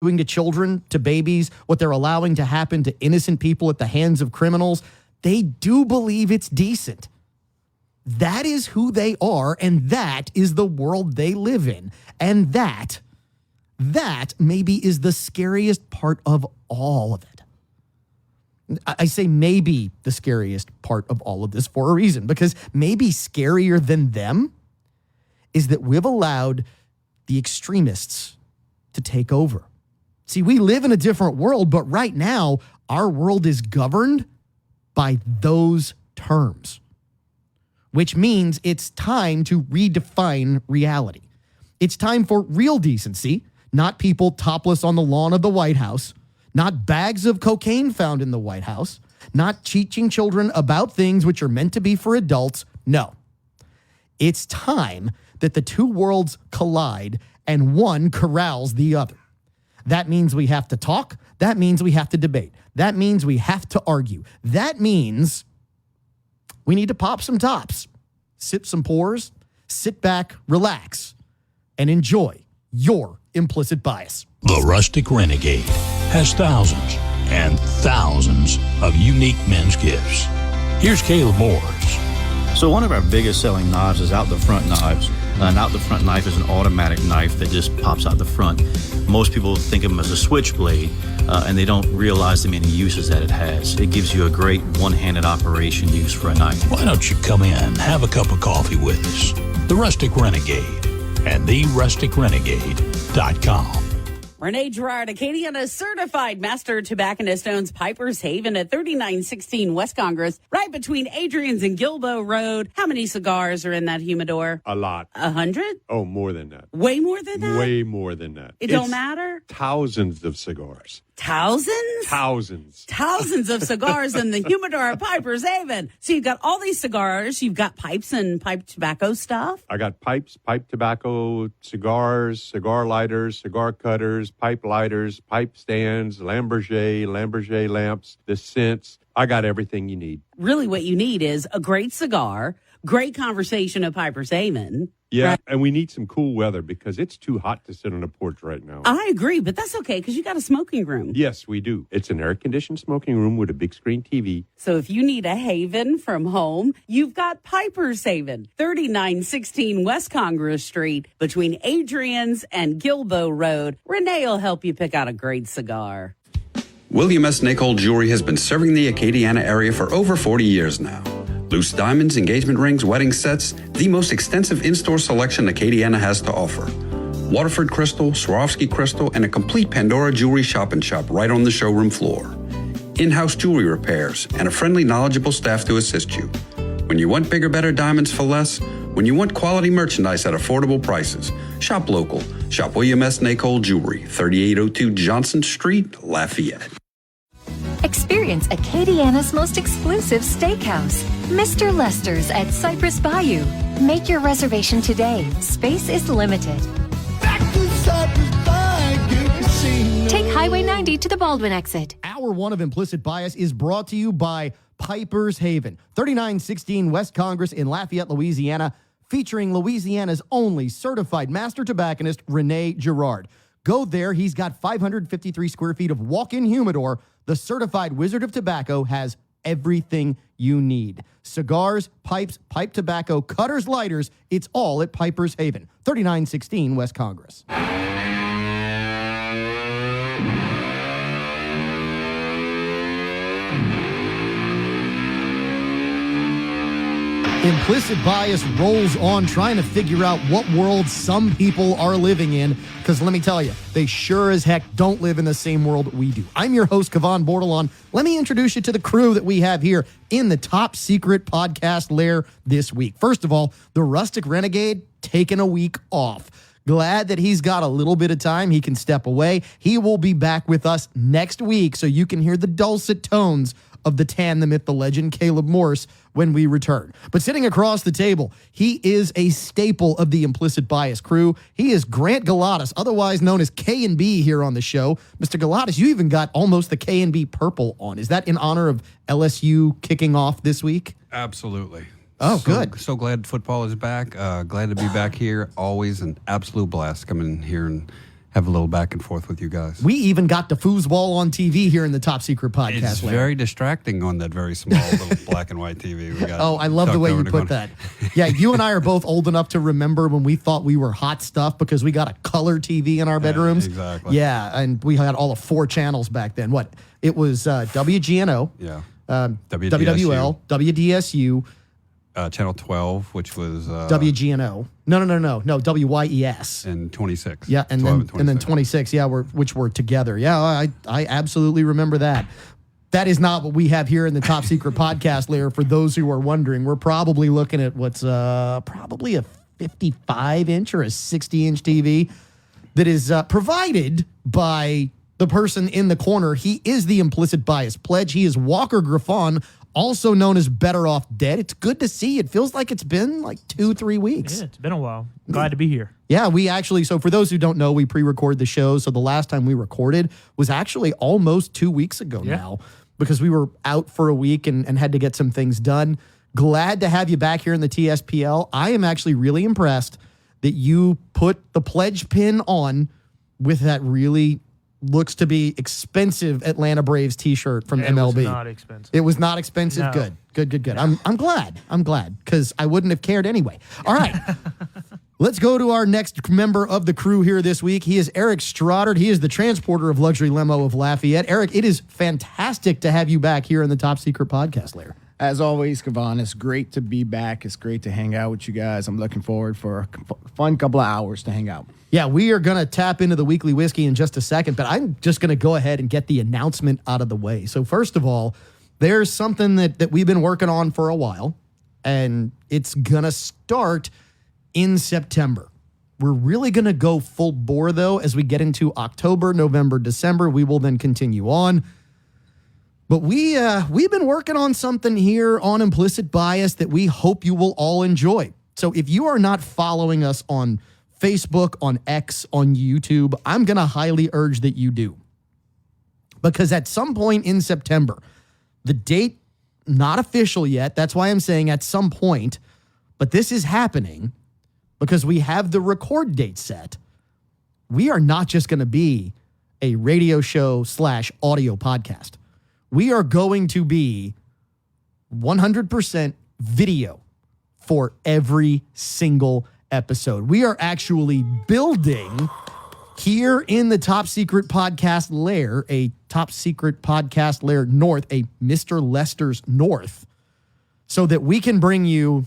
doing to children, to babies, what they're allowing to happen to innocent people at the hands of criminals, they do believe it's decent. That is who they are, and that is the world they live in. And that maybe is the scariest part of all of it. I say maybe the scariest part of all of this for a reason, because maybe scarier than them is that we've allowed the extremists to take over. See, we live in a different world, but right now, our world is governed by those terms, which means it's time to redefine reality. It's time for real decency, not people topless on the lawn of the White House, not bags of cocaine found in the White House, not teaching children about things which are meant to be for adults. No. It's time that the two worlds collide and one corrals the other. That means we have to talk. That means we have to debate. That means we have to argue. That means we need to pop some tops, sip some pours, sit back, relax, and enjoy your implicit bias. The Rustic Renegade has thousands and thousands of unique men's gifts. Here's Caleb Morris. So one of our biggest selling knives is out the front knives. An out the front knife is an automatic knife that just pops out the front. Most people think of them as a switchblade, and they don't realize the many uses that it has. It gives you a great one-handed operation use for a knife. Why don't you come in and have a cup of coffee with us? The Rustic Renegade and therusticrenegade.com. Renee Girard, Acadiana certified master tobacconist, owns Piper's Haven at 3916 West Congress, right between Adrian's and Gilbo Road. How many cigars are in that humidor? A lot. 100? Oh, more than that. Way more than that? Way more than that. It don't matter? Thousands of cigars. Thousands? Thousands of cigars in the humidor at Piper's Haven. So you've got all these cigars. You've got pipes and pipe tobacco stuff. I got pipes, pipe tobacco, cigars, cigar lighters, cigar cutters, pipe lighters, pipe stands, Lamborghini lamps, the scents. I got everything you need. Really what you need is a great cigar, great conversation at Piper's Haven. Yeah, right? And we need some cool weather because it's too hot to sit on a porch right now. I agree, but that's okay because you got a smoking room. Yes, we do. It's an air-conditioned smoking room with a big screen TV. So if you need a haven from home, you've got Piper's Haven, 3916 West Congress Street, between Adrian's and Gilbo Road. Renee will help you pick out a great cigar. William S. Nicol Jewelry has been serving the Acadiana area for over 40 years now. Loose diamonds, engagement rings, wedding sets, the most extensive in-store selection Acadiana has to offer. Waterford crystal, Swarovski crystal, and a complete Pandora jewelry shop right on the showroom floor. In-house jewelry repairs, and a friendly, knowledgeable staff to assist you. When you want bigger, better diamonds for less, when you want quality merchandise at affordable prices, shop local. Shop William S. Nicol Jewelry, 3802 Johnson Street, Lafayette. Experience Acadiana's most exclusive steakhouse, Mr. Lester's at Cypress Bayou. Make your reservation today. Space is limited. Take Highway 90 to the Baldwin exit. Hour one of Implicit Bias is brought to you by Piper's Haven, 3916 West Congress in Lafayette, Louisiana, featuring Louisiana's only certified master tobacconist, Renee Girard. Go there. He's got 553 square feet of walk-in humidor. The certified wizard of tobacco has everything you need. Cigars, pipes, pipe tobacco, cutters, lighters. It's all at Piper's Haven, 3916 West Congress. Implicit Bias rolls on trying to figure out what world some people are living in, because let me tell you, they sure as heck don't live in the same world we do. I'm your host, Cavan Bordelon. Let me introduce you to the crew that we have here in the top secret podcast lair this week. First of all, the Rustic Renegade taking a week off. Glad that he's got a little bit of time. He can step away. He will be back with us next week so you can hear the dulcet tones of the tan, the myth, the legend, Caleb Morris, when we return. But sitting across the table, he is a staple of the Implicit Bias crew. He is Grant Galatas, otherwise known as K&B here on the show. Mr. Galatas, you even got almost the K&B purple on. Is that in honor of LSU kicking off this week? Absolutely. Oh, good. So glad football is back. Glad to be back here. Always an absolute blast coming here have a little back and forth with you guys. We even got the foosball on TV here in the Top Secret Podcast. It's very distracting on that very small little black and white TV we got. Oh, I love the way you put that. Yeah, you and I are both old enough to remember when we thought we were hot stuff because we got a color TV in our bedrooms. Exactly. Yeah, and we had all of 4 channels back then. What? It was WGNO, WWL, WDSU, Channel 12, which was WGNO. No, WYES. And 26. Yeah, and then 26. Yeah, which were together. Yeah, I absolutely remember that. That is not what we have here in the Top Secret Podcast layer. For those who are wondering, we're probably looking at what's probably a 55-inch or a 60-inch TV that is provided by the person in the corner. He is the Implicit Bias Pledge. He is Walker Griffon, also known as Better Off Dead. It's good to see. It feels like it's been like 2-3 weeks. Yeah, it's been a while. Glad to be here. Yeah, we actually, so for those who don't know, we pre-record the show. So the last time we recorded was actually almost 2 weeks ago now, because we were out for a week and had to get some things done. Glad to have you back here in the TSPL. I am actually really impressed that you put the pledge pin on with that really looks to be expensive Atlanta Braves t-shirt from MLB. It was not expensive. It was not expensive. No. Good. I'm glad because I wouldn't have cared anyway. All right. Let's go to our next member of the crew here this week. He is Eric Stroddard. He is the transporter of Luxury Limo of Lafayette. Eric, it is fantastic to have you back here in the Top Secret Podcast layer. As always, Cavan, it's great to be back. It's great to hang out with you guys. I'm looking forward for a fun couple of hours to hang out. Yeah, we are going to tap into the weekly whiskey in just a second, but I'm just going to go ahead and get the announcement out of the way. So first of all, there's something that we've been working on for a while, and it's going to start in September. We're really going to go full bore, though, as we get into October, November, December. We will then continue on. But we've been working on something here on Implicit Bias that we hope you will all enjoy. So if you are not following us on Facebook, on X, on YouTube, I'm going to highly urge that you do. Because at some point in September, the date, not official yet, that's why I'm saying at some point, but this is happening because we have the record date set. We are not just going to be a radio show / audio podcast. We are going to be 100% video for every single episode. We are actually building here in the Top Secret Podcast lair, a Top Secret Podcast lair north, a Mr. Lester's north, so that we can bring you,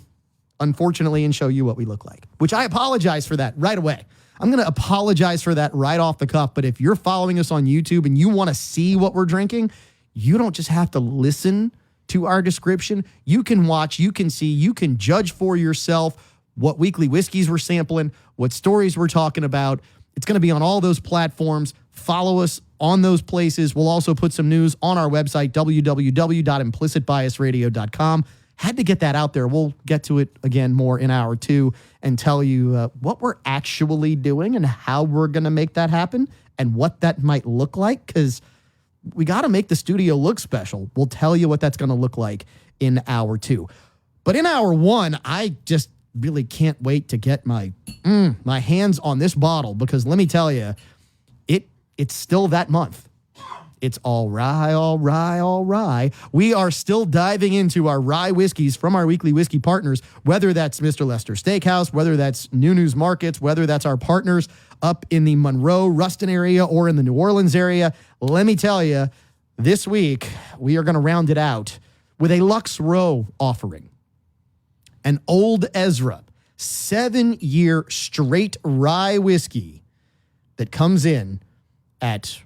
unfortunately, and show you what we look like, which I apologize for that right away. I'm going to apologize for that right off the cuff, but if you're following us on YouTube and you want to see what we're drinking, you don't just have to listen to our description. You can watch, you can see, you can judge for yourself what weekly whiskeys we're sampling, what stories we're talking about. It's going to be on all those platforms. Follow us on those places. We'll also put some news on our website, www.implicitbiasradio.com. Had to get that out there. We'll get to it again more in hour 2 and tell you what we're actually doing and how we're going to make that happen and what that might look like, because we got to make the studio look special. We'll tell you what that's going to look like in hour 2. But in hour 1, I just really can't wait to get my hands on this bottle, because let me tell you, it's still that month. It's all rye. We are still diving into our rye whiskeys from our weekly whiskey partners, whether that's Mr. Lester Steakhouse, whether that's New News Markets, whether that's our partners up in the Monroe, Ruston area or in the New Orleans area. Let me tell you, this week we are going to round it out with a Lux Row offering. An Old Ezra 7-year straight rye whiskey that comes in at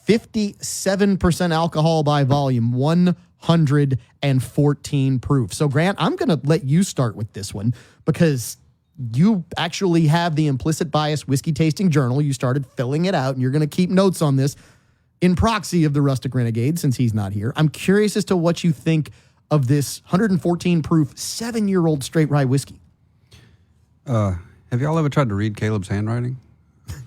57% alcohol by volume, 114 proof. So, Grant, I'm going to let you start with this one because you actually have the Implicit Bias Whiskey Tasting Journal. You started filling it out, and you're going to keep notes on this in proxy of the Rustic Renegade since he's not here. I'm curious as to what you think of this 114 proof 7-year-old straight rye whiskey. Have y'all ever tried to read Caleb's handwriting?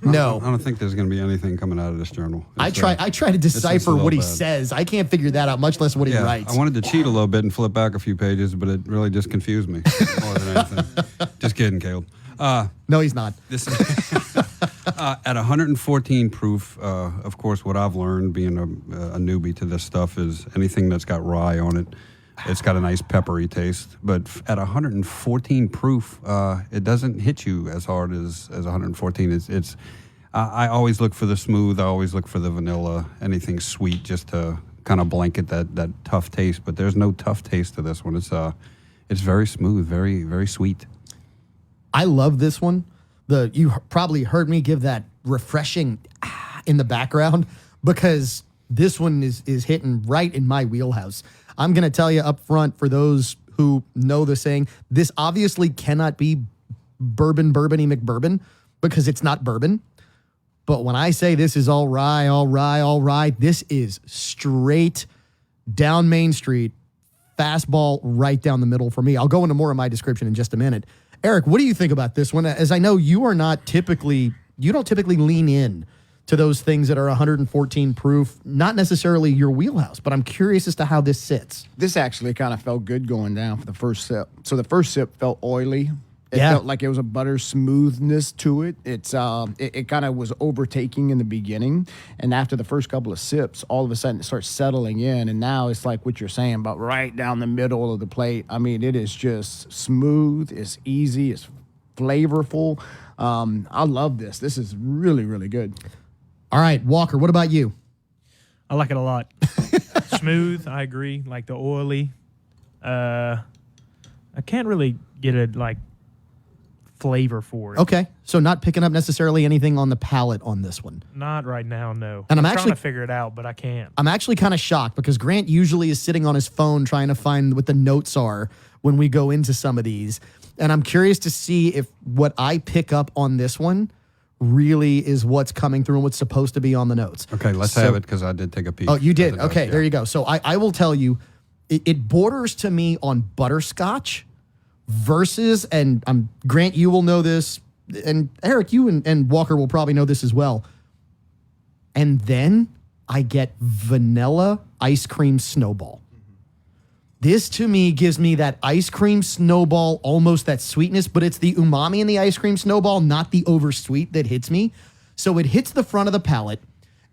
No. I don't think there's going to be anything coming out of this journal. I try to decipher what he says. I can't figure that out, much less what he writes. I wanted to cheat a little bit and flip back a few pages, but it really just confused me more than anything. Just kidding, Caleb. No, he's not. At 114 proof, of course, what I've learned being a newbie to this stuff is anything that's got rye on it, it's got a nice peppery taste. But at 114 proof, it doesn't hit you as hard as 114. I always look for the smooth. I always look for the vanilla, anything sweet, just to kind of blanket that tough taste. But there's no tough taste to this one. It's very smooth, very, very sweet. I love this one. You probably heard me give that refreshing in the background because this one is hitting right in my wheelhouse. I'm going to tell you up front, for those who know the saying, this obviously cannot be bourbony McBourbon because it's not bourbon. But when I say this is all rye, this is straight down Main Street, fastball right down the middle for me. I'll go into more of my description in just a minute. Eric, what do you think about this one? As I know you don't typically lean in to those things that are 114 proof, not necessarily your wheelhouse, but I'm curious as to how this sits. This actually kind of felt good going down for the first sip. So the first sip felt oily. It Yeah. felt like it was a butter smoothness to it. It kind of was overtaking in the beginning. And after the first couple of sips, all of a sudden it starts settling in. And now it's like what you're saying about right down the middle of the plate. I mean, it is just smooth. It's easy. It's flavorful. I love this. This is really, really good. All right, Walker, what about you? I like it a lot. Smooth, I agree. Like the oily. I can't really get a flavor for it. Okay, so not picking up necessarily anything on the palate on this one. Not right now, no. And I'm trying actually- to figure it out, but I can't. I'm actually kind of shocked because Grant usually is sitting on his phone trying to find what the notes are when we go into some of these. And I'm curious to see if what I pick up on this one really is what's coming through and what's supposed to be on the notes. Okay, let's have it because I did take a peek. Oh, you did? at the notes, Okay, yeah. there you go. So I will tell you, it borders to me on butterscotch versus, and Grant, you will know this, and Eric, you and Walker will probably know this as well. And then I get vanilla ice cream snowball. This to me gives me that ice cream snowball, almost that sweetness, but it's the umami in the ice cream snowball, not the oversweet that hits me. So it hits the front of the palate,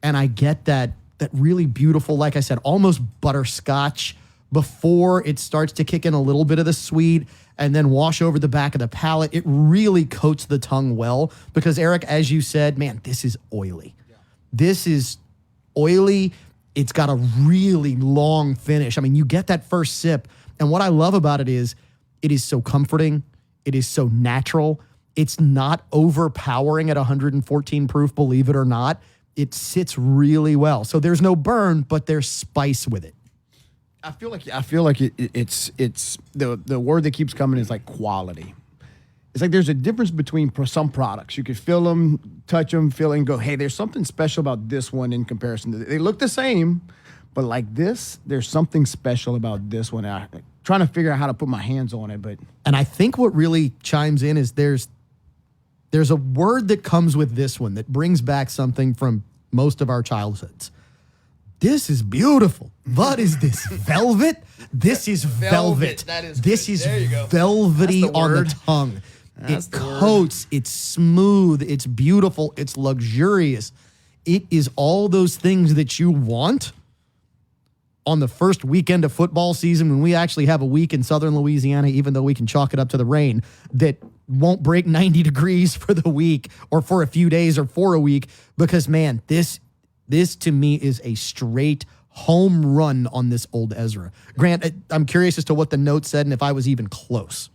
and I get that really beautiful, like I said, almost butterscotch before it starts to kick in a little bit of the sweet and then wash over the back of the palate. It really coats the tongue well because, Eric, as you said, man, this is oily. Yeah. This is oily. It's got a really long finish. I mean, you get that first sip, and what I love about it is so comforting. It is so natural. It's not overpowering at 114 proof, believe it or not. It sits really well. So there's no burn, but there's spice with it. I feel like it's the word that keeps coming is like quality. It's like there's a difference between some products. You could feel them, touch them, feel it, and go, hey, there's something special about this one in comparison to they look the same, but like this, there's something special about this one. I'm trying to figure out how to put my hands on it, but And I think what really chimes in is there's a word that comes with this one that brings back something from most of our childhoods. This is beautiful. What is this? Velvet? This is velvet. That is this good. is There you go. velvety That's the on the word. tongue. That's It the word. coats, it's smooth, it's beautiful, it's luxurious. It is all those things that you want on the first weekend of football season when we actually have a week in southern Louisiana, even though we can chalk it up to the rain, that won't break 90 degrees for the week or for a few days or for a week because, man, this to me is a straight home run on this old Ezra. Grant, I'm curious as to what the note said and if I was even close.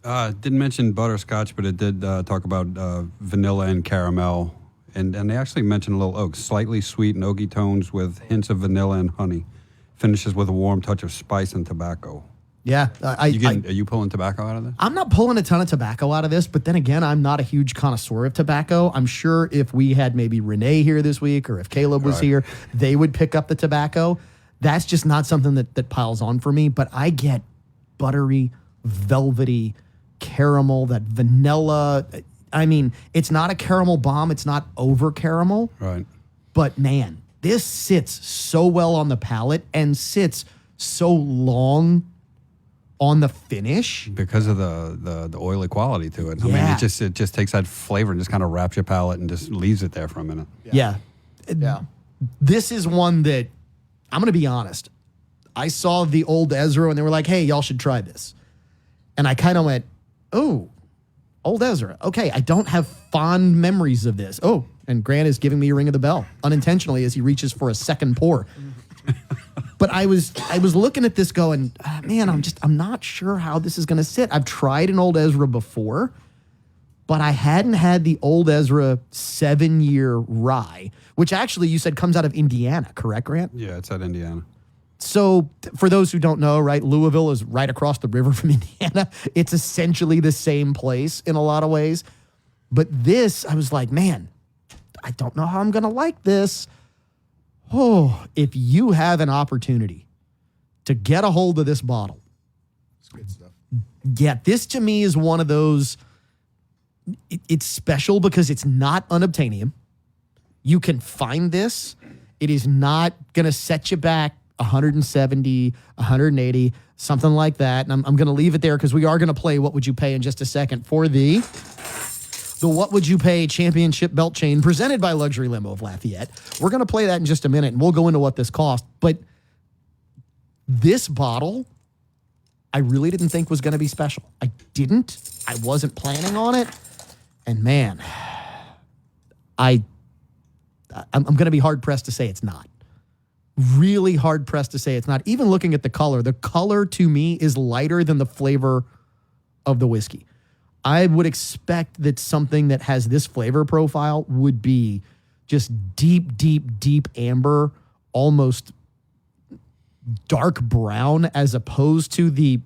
Didn't mention butterscotch, but it did talk about vanilla and caramel. And they actually mentioned a little oak, slightly sweet and oaky tones with hints of vanilla and honey. Finishes with a warm touch of spice and tobacco. Yeah. Are you pulling tobacco out of this? I'm not pulling a ton of tobacco out of this, but then again, I'm not a huge connoisseur of tobacco. I'm sure if we had maybe Renee here this week or if Caleb was here, they would pick up the tobacco. That's just not something that piles on for me, but I get buttery, velvety, caramel, that vanilla. I mean, it's not a caramel bomb. It's not over caramel. Right. But man, this sits so well on the palate and sits so long on the finish. Because of the oily quality to it. I Yeah. mean, it just takes that flavor and just kind of wraps your palate and just leaves it there for a minute. Yeah. Yeah. This is one that, I'm going to be honest, I saw the old Ezra and they were like, hey, y'all should try this. And I kind of went, oh, old Ezra. Okay, I don't have fond memories of this. Oh, and Grant is giving me a ring of the bell unintentionally as he reaches for a second pour. But I was looking at this going, man, I'm not sure how this is going to sit. I've tried an old Ezra before, but I hadn't had the old Ezra 7-year rye, which actually you said comes out of Indiana, correct, Grant? Yeah, it's at Indiana. So for those who don't know, right, Louisville is right across the river from Indiana. It's essentially the same place in a lot of ways. But this, I was like, man, I don't know how I'm going to like this. Oh, if you have an opportunity to get a hold of this bottle. It's good stuff. Yeah, this to me is one of those, it's special because it's not unobtainium. You can find this. It is not going to set you back 170, 180, something like that. And I'm going to leave it there because we are going to play What Would You Pay in just a second for the What Would You Pay Championship Belt Chain presented by Luxury Limo of Lafayette. We're going to play that in just a minute, and we'll go into what this cost. But this bottle, I really didn't think was going to be special. I didn't. I wasn't planning on it. And man, I'm going to be hard-pressed to say it's not. Really hard-pressed to say it's not. Even looking at the color to me is lighter than the flavor of the whiskey. I would expect that something that has this flavor profile would be just deep, deep, deep amber, almost dark brown, as opposed to the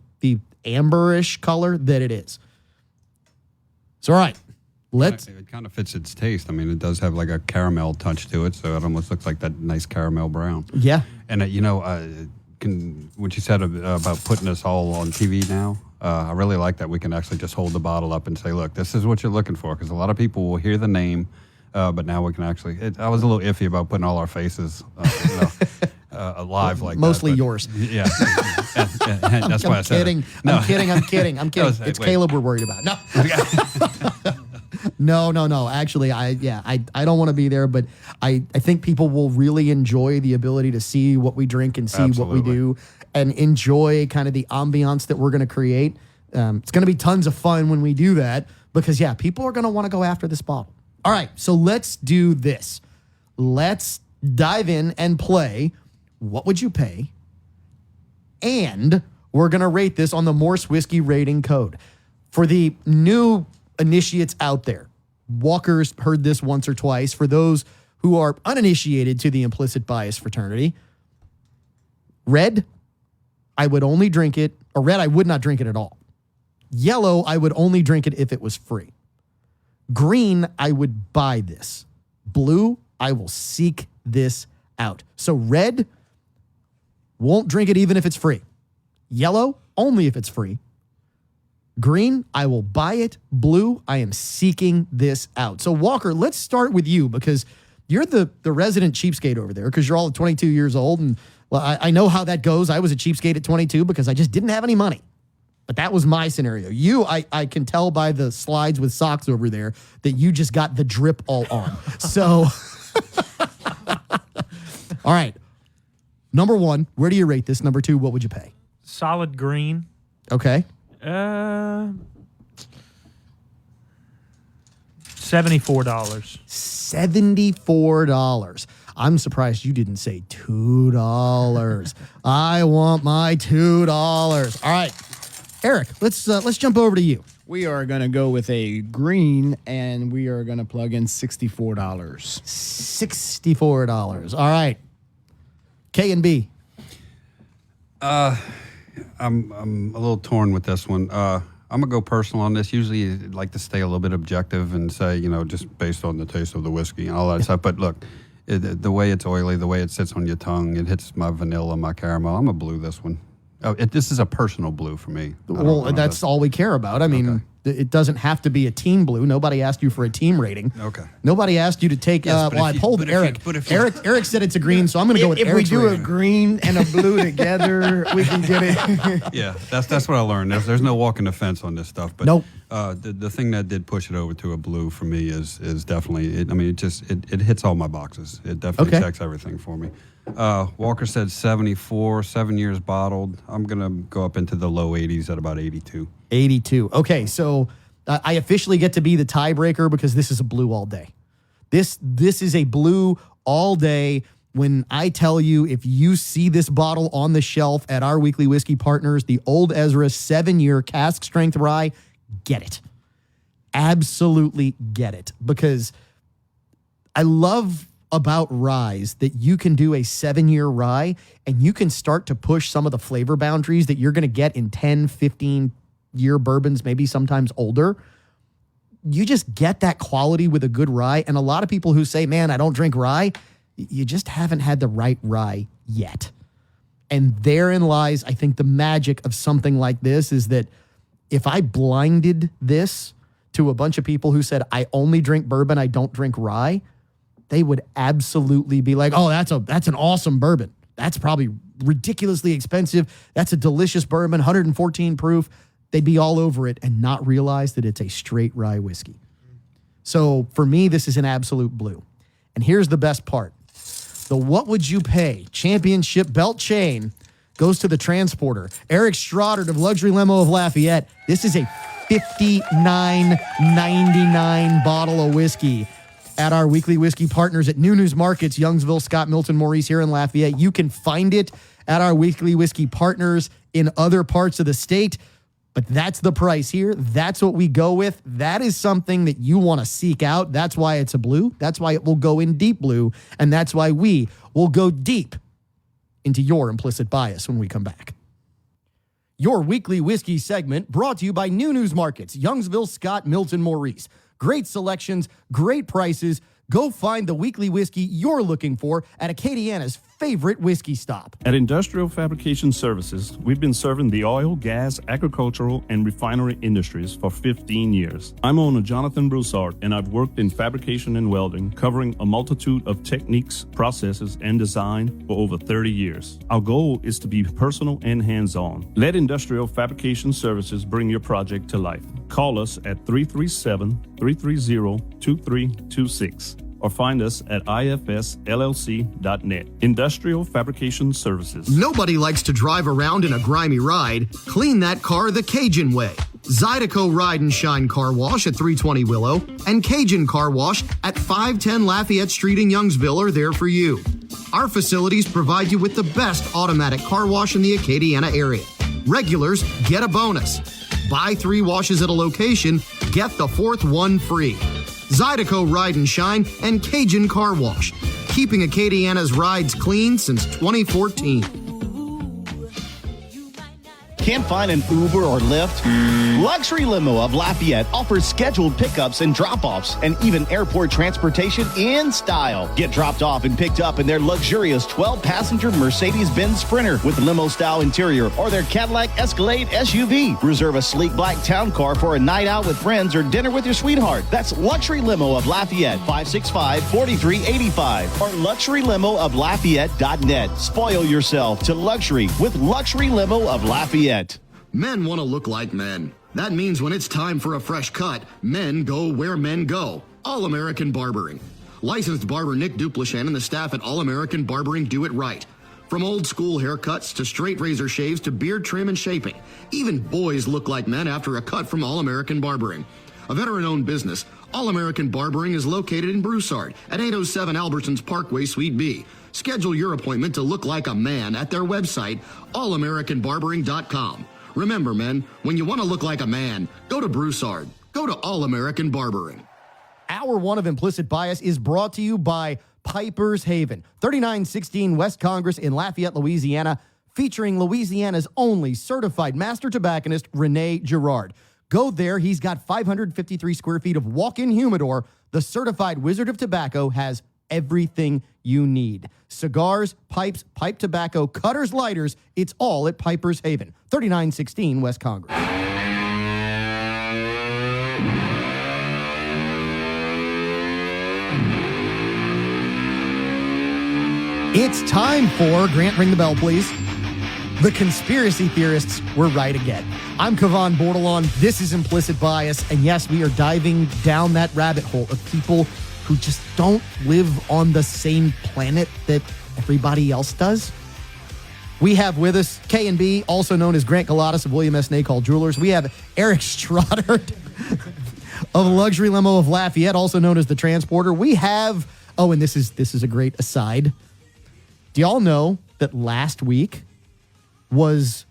amberish color that it is. So, all right, It kind of fits its taste. I mean, it does have like a caramel touch to it, so it almost looks like that nice caramel brown. Yeah. And, what you said about putting us all on TV now, I really like that we can actually just hold the bottle up and say, look, this is what you're looking for, because a lot of people will hear the name, but now we can actually, I was a little iffy about putting all our faces alive like Mostly that. yours. Yeah. And that's why I said kidding. No. I'm kidding. It's wait. Caleb we're worried about. No. Actually, I don't want to be there, but I think people will really enjoy the ability to see what we drink and see what we do and enjoy kind of the ambiance that we're going to create. It's going to be tons of fun when we do that because, people are going to want to go after this bottle. All right, so let's do this. Let's dive in and play What Would You Pay? And we're going to rate this on the Morse Whiskey rating code. For the new initiates out there, Walker's heard this once or twice. For those who are uninitiated to the Implicit Bias fraternity, red, I would only drink it, or red, I would not drink it at all. Yellow, I would only drink it if it was free. Green, I would buy this. Blue, I will seek this out. So red, won't drink it even if it's free. Yellow, only if it's free. Green, I will buy it. Blue, I am seeking this out. So Walker, let's start with you because you're the resident cheapskate over there because you're all 22 years old. And well, I know how that goes. I was a cheapskate at 22 because I just didn't have any money. But that was my scenario. You, I can tell by the slides with socks over there that you just got the drip all on. So, all right. Number one, where do you rate this? Number two, what would you pay? Solid green. Okay. $74. $74. I'm surprised you didn't say $2. I want my $2. All right. Eric, let's jump over to you. We are going to go with a green, and we are going to plug in $64. $64. All right. K and B. I'm a little torn with this one. I'm gonna go personal on this. Usually, I like to stay a little bit objective and say, just based on the taste of the whiskey and all that stuff. But look, the way it's oily, the way it sits on your tongue, it hits my vanilla, my caramel. I'm gonna blue this one. This is a personal blue for me. Well, that's all we care about. I mean, It doesn't have to be a team blue. Nobody asked you for a team rating. Okay. Nobody asked you to take. Yes, I polled Eric. Eric said it's a green, so I'm going to go with Eric's If we do rating. a green and a blue together, we can get it. Yeah, that's what I learned. There's no walking the fence on this stuff. But Nope. The thing that did push it over to a blue for me is definitely. It hits all my boxes. It definitely Okay. checks everything for me. Walker said 74, 7 years bottled. I'm gonna go up into the low 80s at about 82. 82. Okay, so I officially get to be the tiebreaker because this is a blue all day. This is a blue all day. When I tell you, if you see this bottle on the shelf at our weekly whiskey partners, the Old Ezra 7-year cask strength rye, get it. Absolutely get it. Because I love about ryes that you can do a 7-year rye and you can start to push some of the flavor boundaries that you're going to get in 10, 15-year bourbons, maybe sometimes older. You just get that quality with a good rye. And a lot of people who say, man, I don't drink rye, you just haven't had the right rye yet. And therein lies, I think, the magic of something like this is that if I blinded this to a bunch of people who said, I only drink bourbon, I don't drink rye, they would absolutely be like, oh, that's an awesome bourbon. That's probably ridiculously expensive. That's a delicious bourbon, 114 proof. They'd be all over it and not realize that it's a straight rye whiskey. So for me, this is an absolute blue. And here's the best part. The What Would You Pay Championship Belt Chain goes to the transporter. Eric Stroddard of Luxury Limo of Lafayette. This is a $59.99 bottle of whiskey at our weekly whiskey partners at New News Markets, Youngsville, Scott, Milton, Maurice here in Lafayette. You can find it at our weekly whiskey partners in other parts of the state, but that's the price here. That's what we go with. That is something that you want to seek out. That's why it's a blue. That's why it will go in deep blue, and that's why we will go deep into your implicit bias when we come back. Your weekly whiskey segment brought to you by New News Markets, Youngsville, Scott, Milton, Maurice. Great selections, great prices. Go find the weekly whiskey you're looking for at Acadiana's favorite whiskey stop. At Industrial Fabrication Services, we've been serving the oil, gas, agricultural, and refinery industries for 15 years. I'm owner Jonathan Broussard, and I've worked in fabrication and welding, covering a multitude of techniques, processes, and design for over 30 years. Our goal is to be personal and hands-on. Let Industrial Fabrication Services bring your project to life. Call us at 337-330-2326. or find us at ifsllc.net. Industrial Fabrication Services. Nobody likes to drive around in a grimy ride. Clean that car the Cajun way. Zydeco Ride and Shine Car Wash at 320 Willow and Cajun Car Wash at 510 Lafayette Street in Youngsville are there for you. Our facilities provide you with the best automatic car wash in the Acadiana area. Regulars get a bonus. Buy 3 washes at a location, get the 4th one free. Zydeco Ride and Shine and Cajun Car Wash, keeping Acadiana's rides clean since 2014. Can't find an Uber or Lyft? Luxury Limo of Lafayette offers scheduled pickups and drop-offs and even airport transportation in style. Get dropped off and picked up in their luxurious 12-passenger Mercedes-Benz Sprinter with limo-style interior or their Cadillac Escalade SUV. Reserve a sleek black town car for a night out with friends or dinner with your sweetheart. That's Luxury Limo of Lafayette, 565-4385 or luxurylimooflafayette.net. Spoil yourself to luxury with Luxury Limo of Lafayette. Men want to look like men. That means when it's time for a fresh cut, men go where men go. All American Barbering. Licensed barber Nick Duplichan and the staff at All American Barbering do it right. From old school haircuts to straight razor shaves to beard trim and shaping. Even boys look like men after a cut from All American Barbering. A veteran-owned business, All American Barbering is located in Broussard at 807 Albertsons Parkway, Suite B. Schedule your appointment to look like a man at their website, allamericanbarbering.com. Remember, men, when you want to look like a man, go to Broussard. Go to All American Barbering. Hour 1 of Implicit Bias is brought to you by Piper's Haven, 3916 West Congress in Lafayette, Louisiana, featuring Louisiana's only certified master tobacconist, Rene Girard. Go there. He's got 553 square feet of walk-in humidor. The certified Wizard of Tobacco has everything you need. Cigars, pipes, pipe tobacco, cutters, lighters. It's all at Piper's Haven, 3916 West Congress. It's time for, Grant, ring the bell, please. The conspiracy theorists were right again. I'm Cavan Bordelon. This is Implicit Bias. And yes, we are diving down that rabbit hole of people who just don't live on the same planet that everybody else does. We have with us K&B, also known as Grant Galatas of William S. Nacol Jewelers. We have Eric Stroddard of Luxury Limo of Lafayette, also known as the Transporter. We have, and this is a great aside. Do y'all know that last week was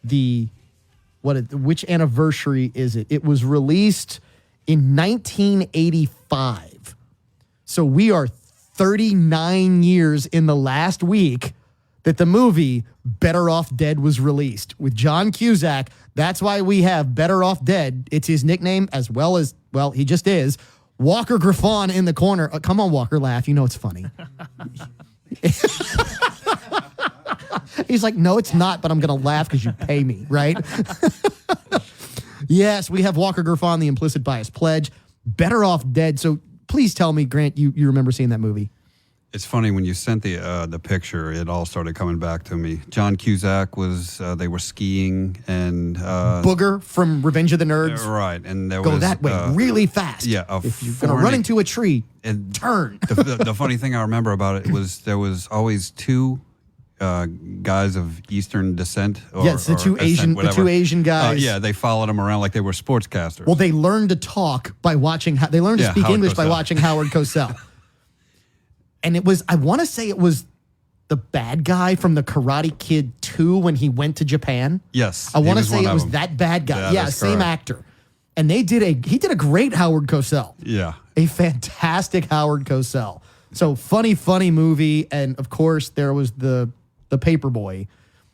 which anniversary is it? It was released in 1985. So we are 39 years in the last week that the movie Better Off Dead was released with John Cusack. That's why we have Better Off Dead. It's his nickname, as well as, well, he just is, Walker Griffon in the corner. Come on, Walker, laugh. You know it's funny. He's like, no, it's not, but I'm going to laugh because you pay me, right? Yes, we have Walker Griffon, the Implicit Bias Pledge, Better Off Dead. So please tell me, Grant, you remember seeing that movie. It's funny, when you sent the picture, it all started coming back to me. John Cusack was, they were skiing, and... Booger from Revenge of the Nerds. Right, and there Go was... that way really fast. Yeah. If you're going to run into a tree, and turn. The funny thing I remember about it was there was always two guys of Eastern descent. Yes, the two Asian guys. Yeah, they followed him around like they were sportscasters. Well, they learned to talk by watching... They learned to speak Howard English by Cosell. watching Howard Cosell. And it was, I want to say it was the bad guy from the Karate Kid 2 when he went to Japan. Yes. I want to he say one it of was them. that bad guy. Yeah, that's same correct. actor. And he did a great Howard Cosell. Yeah. A fantastic Howard Cosell. So funny movie. And of course, there was the paper boy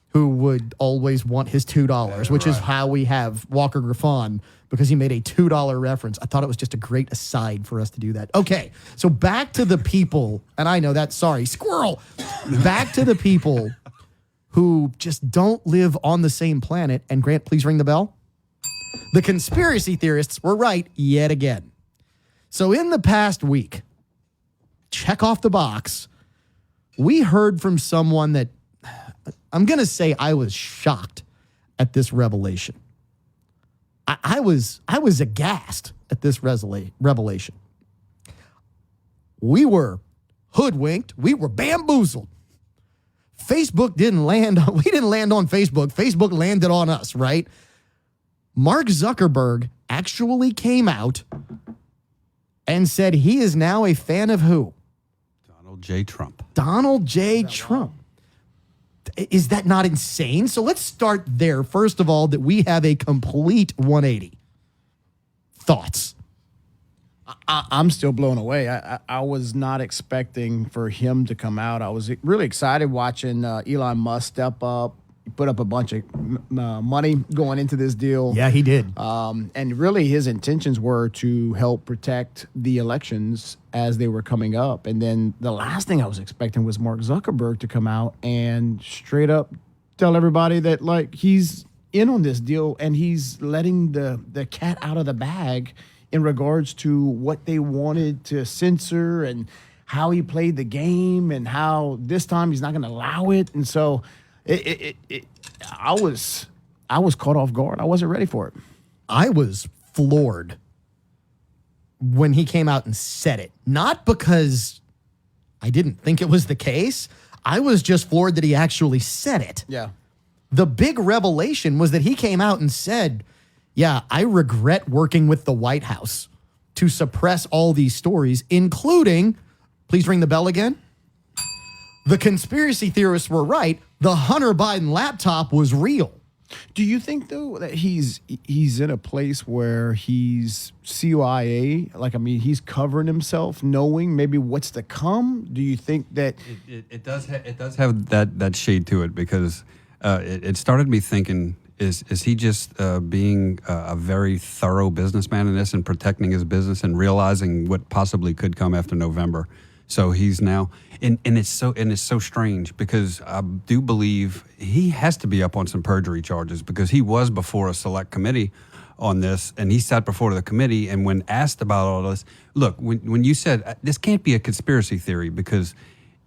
who would always want his $2, which is how we have Walker Griffon, because he made a $2 reference. I thought it was just a great aside for us to do that. Okay, so back to the people, and I know that, sorry, squirrel. Back to the people who just don't live on the same planet. And Grant, please ring the bell. The conspiracy theorists were right yet again. So in the past week, check off the box, we heard from someone that I'm going to say I was shocked at this revelation. I was aghast at this revelation. We were hoodwinked. We were bamboozled. Facebook didn't land. We didn't land on Facebook. Facebook landed on us, right? Mark Zuckerberg actually came out and said he is now a fan of who? Donald J. Trump. Donald J. Trump. Is that not insane? So let's start there. First of all, that we have a complete 180. Thoughts? I'm still blown away. I was not expecting for him to come out. I was really excited watching Elon Musk step up. He put up a bunch of money going into this deal. Yeah, he did. And really his intentions were to help protect the elections as they were coming up. And then the last thing I was expecting was Mark Zuckerberg to come out and straight up tell everybody that, like, he's in on this deal and he's letting the cat out of the bag in regards to what they wanted to censor and how he played the game and how this time he's not going to allow it. And so I was caught off guard. I wasn't ready for it. I was floored when he came out and said it. Not because I didn't think it was the case. I was just floored that he actually said it. Yeah. The big revelation was that he came out and said, yeah, I regret working with the White House to suppress all these stories, including, please ring the bell again. The conspiracy theorists were right. The Hunter Biden laptop was real. Do you think, though, that he's in a place where he's CYA? Like, I mean, he's covering himself, knowing maybe what's to come? Do you think that it does have that shade to it, because it started me thinking, is he just being a very thorough businessman in this and protecting his business and realizing what possibly could come after November? So he's now, and it's so strange, because I do believe he has to be up on some perjury charges, because he was before a select committee on this, and he sat before the committee. And when asked about all this, look, when you said this can't be a conspiracy theory, because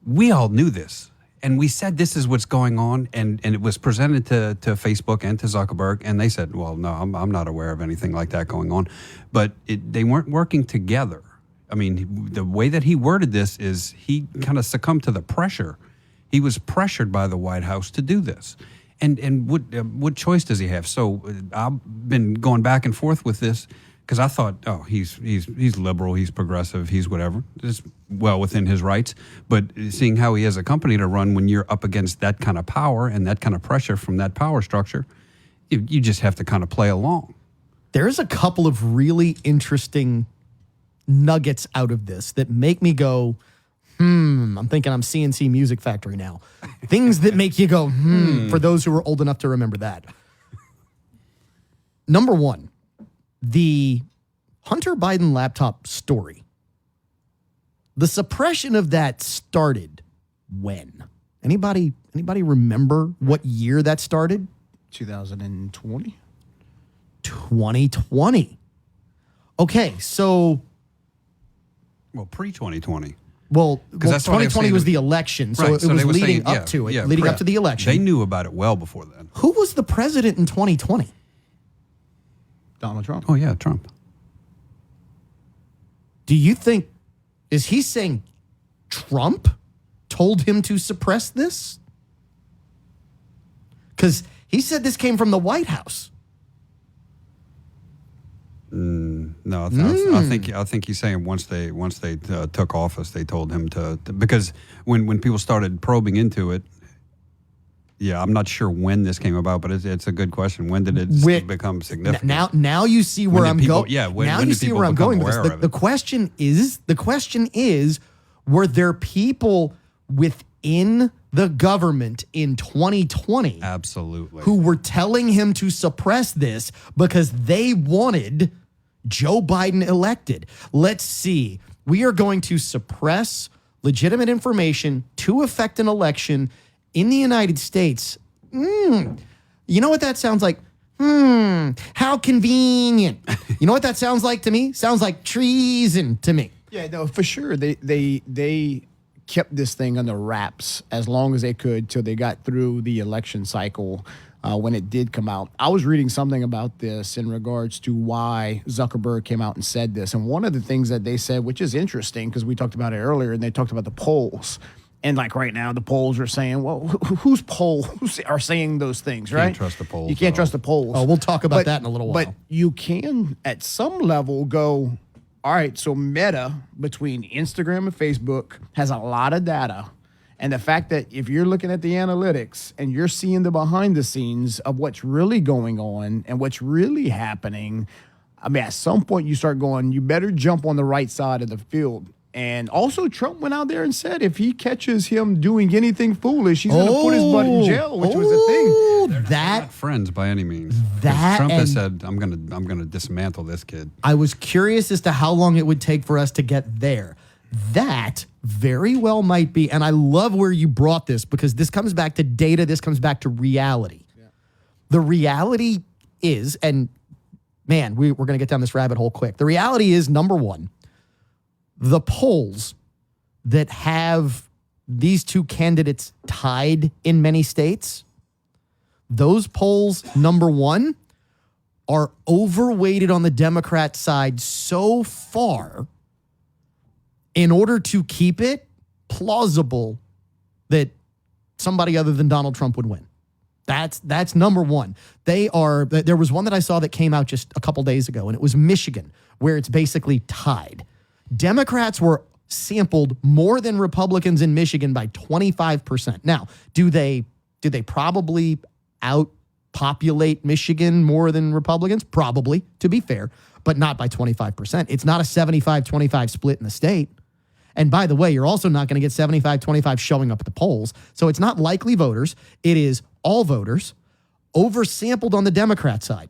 we all knew this. And we said, this is what's going on. And it was presented to Facebook and to Zuckerberg. And they said, well, no, I'm not aware of anything like that going on. But they weren't working together. I mean, the way that he worded this is he kind of succumbed to the pressure. He was pressured by the White House to do this. And what choice does he have? So I've been going back and forth with this because I thought, oh, he's liberal, he's progressive, he's whatever. It's well within his rights. But seeing how he has a company to run when you're up against that kind of power and that kind of pressure from that power structure, you just have to kind of play along. There's a couple of really interesting nuggets out of this that make me go, I'm thinking I'm CNC Music Factory now. Things that make you go, for those who are old enough to remember that. Number one, the Hunter Biden laptop story. The suppression of that started when? Anybody remember what year that started? 2020. 2020. Okay, so... Well, pre-2020. Well, that's 2020 was the election, so right, it was leading saying, up to it, yeah, leading correct. up to the election. They knew about it well before then. Who was the president in 2020? Donald Trump. Oh, yeah, Trump. Do you think, is he saying Trump told him to suppress this? Because he said this came from the White House. No, I think he's saying once they took office, they told him to because when people started probing into it, yeah, I'm not sure when this came about, but it's a good question. When did it become significant? Now you see where I'm going. Yeah, now you see where I'm going with this. The question is, were there people within the government in 2020 absolutely who were telling him to suppress this because they wanted Joe Biden elected? Let's see. We are going to suppress legitimate information to affect an election in the United States. You know what that sounds like? How convenient. You know what that sounds like to me? Sounds like treason to me. Yeah, no, for sure. They kept this thing under wraps as long as they could till they got through the election cycle when it did come out. I was reading something about this in regards to why Zuckerberg came out and said this. And one of the things that they said, which is interesting because we talked about it earlier, and they talked about the polls. And like right now, the polls are saying, well, whose polls are saying those things, right? Can't trust the polls. You can't trust the polls. Oh, we'll talk about that in a little while. But you can, at some level, go, all right, so Meta, between Instagram and Facebook, has a lot of data. And the fact that if you're looking at the analytics and you're seeing the behind the scenes of what's really going on and what's really happening, I mean, at some point you start going, you better jump on the right side of the field. And also Trump went out there and said if he catches him doing anything foolish, he's going to put his butt in jail, which was a thing. They're not friends by any means. Trump has said, I'm gonna dismantle this kid. I was curious as to how long it would take for us to get there. That very well might be, and I love where you brought this because this comes back to data, this comes back to reality. Yeah. The reality is, and man, we're going to get down this rabbit hole quick. The reality is, number one, the polls that have these two candidates tied in many states, those polls, number one, are overweighted on the Democrat side so far in order to keep it plausible that somebody other than Donald Trump would win. That's number one. There was one that I saw that came out just a couple days ago, and it was Michigan, where it's basically tied. Democrats were sampled more than Republicans in Michigan by 25%. Now, do they probably outpopulate Michigan more than Republicans? Probably, to be fair, but not by 25%. It's not a 75-25 split in the state. And by the way, you're also not going to get 75-25 showing up at the polls. So it's not likely voters. It is all voters oversampled on the Democrat side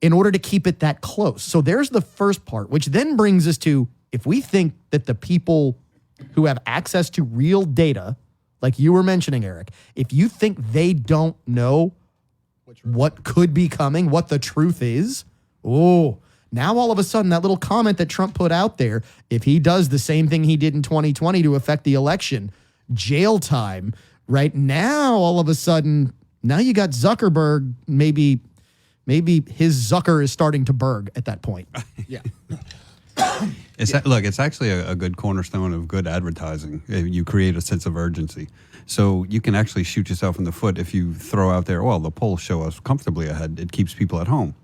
in order to keep it that close. So there's the first part, which then brings us to, if we think that the people who have access to real data, like you were mentioning, Eric, if you think they don't know what could be coming, what the truth is, now all of a sudden that little comment that Trump put out there, if he does the same thing he did in 2020 to affect the election, jail time. Right now, all of a sudden, now you got Zuckerberg. Maybe his Zucker is starting to berg at that point. Yeah. Look, it's actually a good cornerstone of good advertising. You create a sense of urgency. So you can actually shoot yourself in the foot if you throw out there, well, the polls show us comfortably ahead. It keeps people at home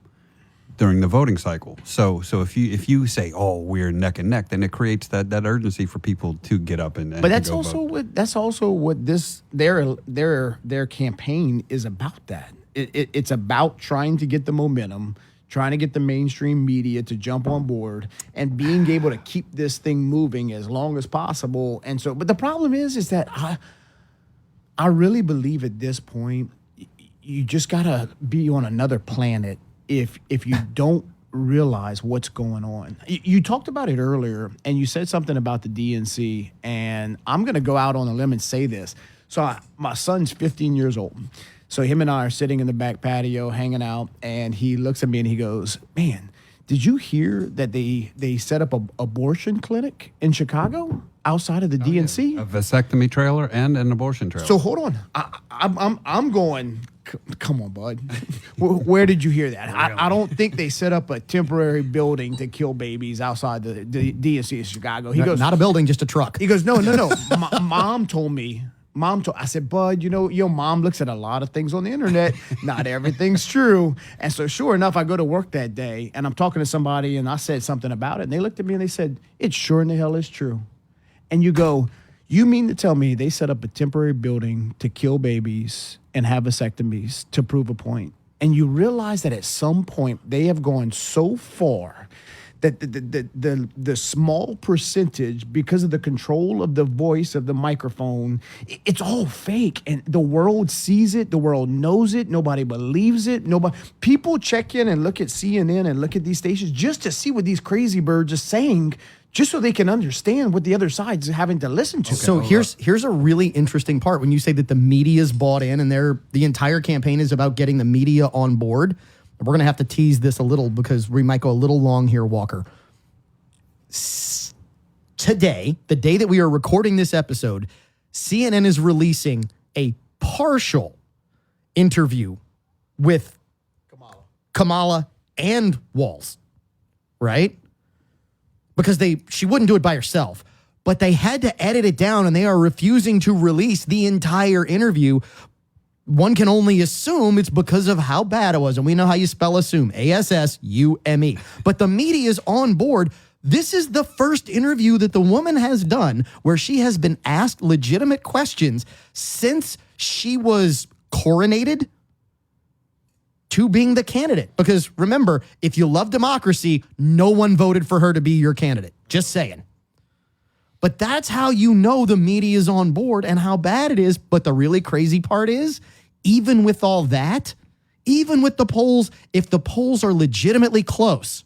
during the voting cycle. So if you say, oh, we're neck and neck, then it creates that urgency for people to get up and But that's go also vote. that's also what this their campaign is about. That it's about trying to get the momentum, trying to get the mainstream media to jump on board, and being able to keep this thing moving as long as possible. And so, but the problem is that I really believe at this point you just gotta be on another planet if you don't realize what's going on. You talked about it earlier, and you said something about the DNC, and I'm going to go out on a limb and say this. So my son's 15 years old. So him and I are sitting in the back patio hanging out, and he looks at me and he goes, man, did you hear that they set up an abortion clinic in Chicago outside of the DNC? Yeah. A vasectomy trailer and an abortion trailer. So hold on. I'm going, come on, bud. Where did you hear that? I don't think they set up a temporary building to kill babies outside the DNC of Chicago. He goes, not a building, just a truck. He goes, no. Mom told me. I said, bud, your mom looks at a lot of things on the internet. Not everything's true. And so sure enough, I go to work that day and I'm talking to somebody and I said something about it. And they looked at me and they said, it sure in the hell is true. And you go, you mean to tell me they set up a temporary building to kill babies and have vasectomies to prove a point? And you realize that at some point they have gone so far that the small percentage, because of the control of the voice of the microphone, it's all fake. And the world sees it. The world knows it. Nobody believes it. People check in and look at CNN and look at these stations just to see what these crazy birds are saying, just so they can understand what the other side's having to listen to. So here's a really interesting part. When you say that the media's bought in and the entire campaign is about getting the media on board, we're going to have to tease this a little because we might go a little long here, Walker. Today, the day that we are recording this episode, CNN is releasing a partial interview with Kamala and Walz, right? Because she wouldn't do it by herself, but they had to edit it down and they are refusing to release the entire interview. One can only assume it's because of how bad it was. And we know how you spell assume, A-S-S-U-M-E. But the media is on board. This is the first interview that the woman has done where she has been asked legitimate questions since she was coronated to being the candidate. Because remember, if you love democracy, no one voted for her to be your candidate. Just saying. But that's how you know the media is on board and how bad it is. But the really crazy part is, even with all that, even with the polls, if the polls are legitimately close,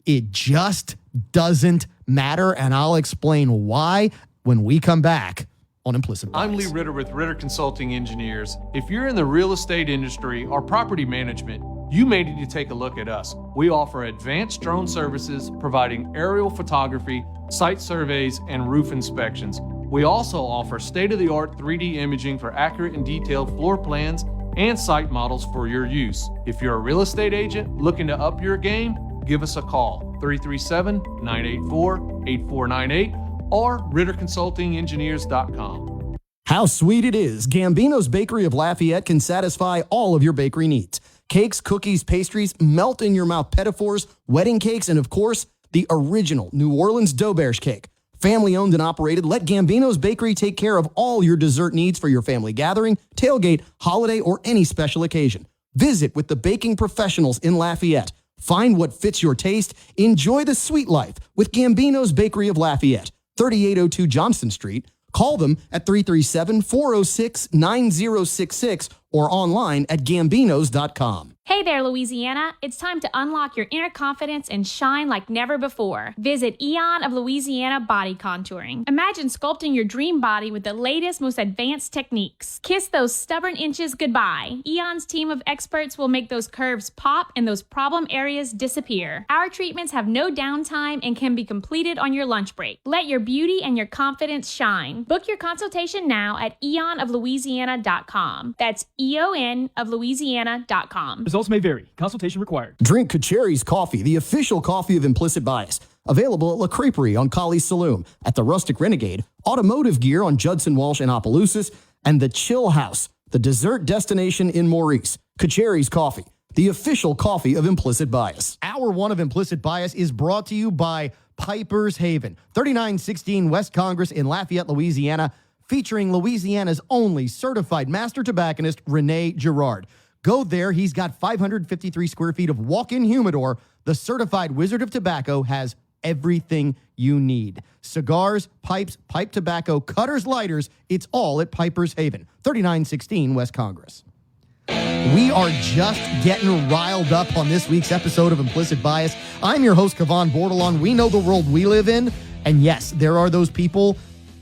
it just doesn't matter. And I'll explain why when we come back on Implicit Bias. I'm Lee Ritter with Ritter Consulting Engineers. If you're in the real estate industry or property management, you may need to take a look at us. We offer advanced drone services providing aerial photography, site surveys, and roof inspections. We also offer state-of-the-art 3D imaging for accurate and detailed floor plans and site models for your use. If you're a real estate agent looking to up your game, give us a call, 337-984-8498 or RitterConsultingEngineers.com. How sweet it is. Gambino's Bakery of Lafayette can satisfy all of your bakery needs. Cakes, cookies, pastries, melt-in-your-mouth pedophores, wedding cakes, and of course, the original New Orleans Dauberge cake. Family owned and operated, let Gambino's Bakery take care of all your dessert needs for your family gathering, tailgate, holiday, or any special occasion. Visit with the baking professionals in Lafayette. Find what fits your taste. Enjoy the sweet life with Gambino's Bakery of Lafayette, 3802 Johnston Street. Call them at 337-406-9066 or online at Gambinos.com. Hey there, Louisiana. It's time to unlock your inner confidence and shine like never before. Visit Eon of Louisiana Body Contouring. Imagine sculpting your dream body with the latest, most advanced techniques. Kiss those stubborn inches goodbye. Eon's team of experts will make those curves pop and those problem areas disappear. Our treatments have no downtime and can be completed on your lunch break. Let your beauty and your confidence shine. Book your consultation now at eonoflouisiana.com. That's EON of Louisiana.com. Results may vary. Consultation required. Drink Kacheri's Coffee, the official coffee of Implicit Bias. Available at La Creperie on Colley's Saloon, at the Rustic Renegade, Automotive Gear on Judson Walsh and Opelousas, and the Chill House, the dessert destination in Maurice. Kacheri's Coffee, the official coffee of Implicit Bias. Hour 1 of Implicit Bias is brought to you by Piper's Haven, 3916 West Congress in Lafayette, Louisiana, featuring Louisiana's only certified master tobacconist, Rene Girard. Go there. He's got 553 square feet of walk-in humidor. The certified Wizard of Tobacco has everything you need. Cigars, pipes, pipe tobacco, cutters, lighters. It's all at Piper's Haven, 3916 West Congress. We are just getting riled up on this week's episode of Implicit Bias. I'm your host, Cavan Bordelon. We know the world we live in. And yes, there are those people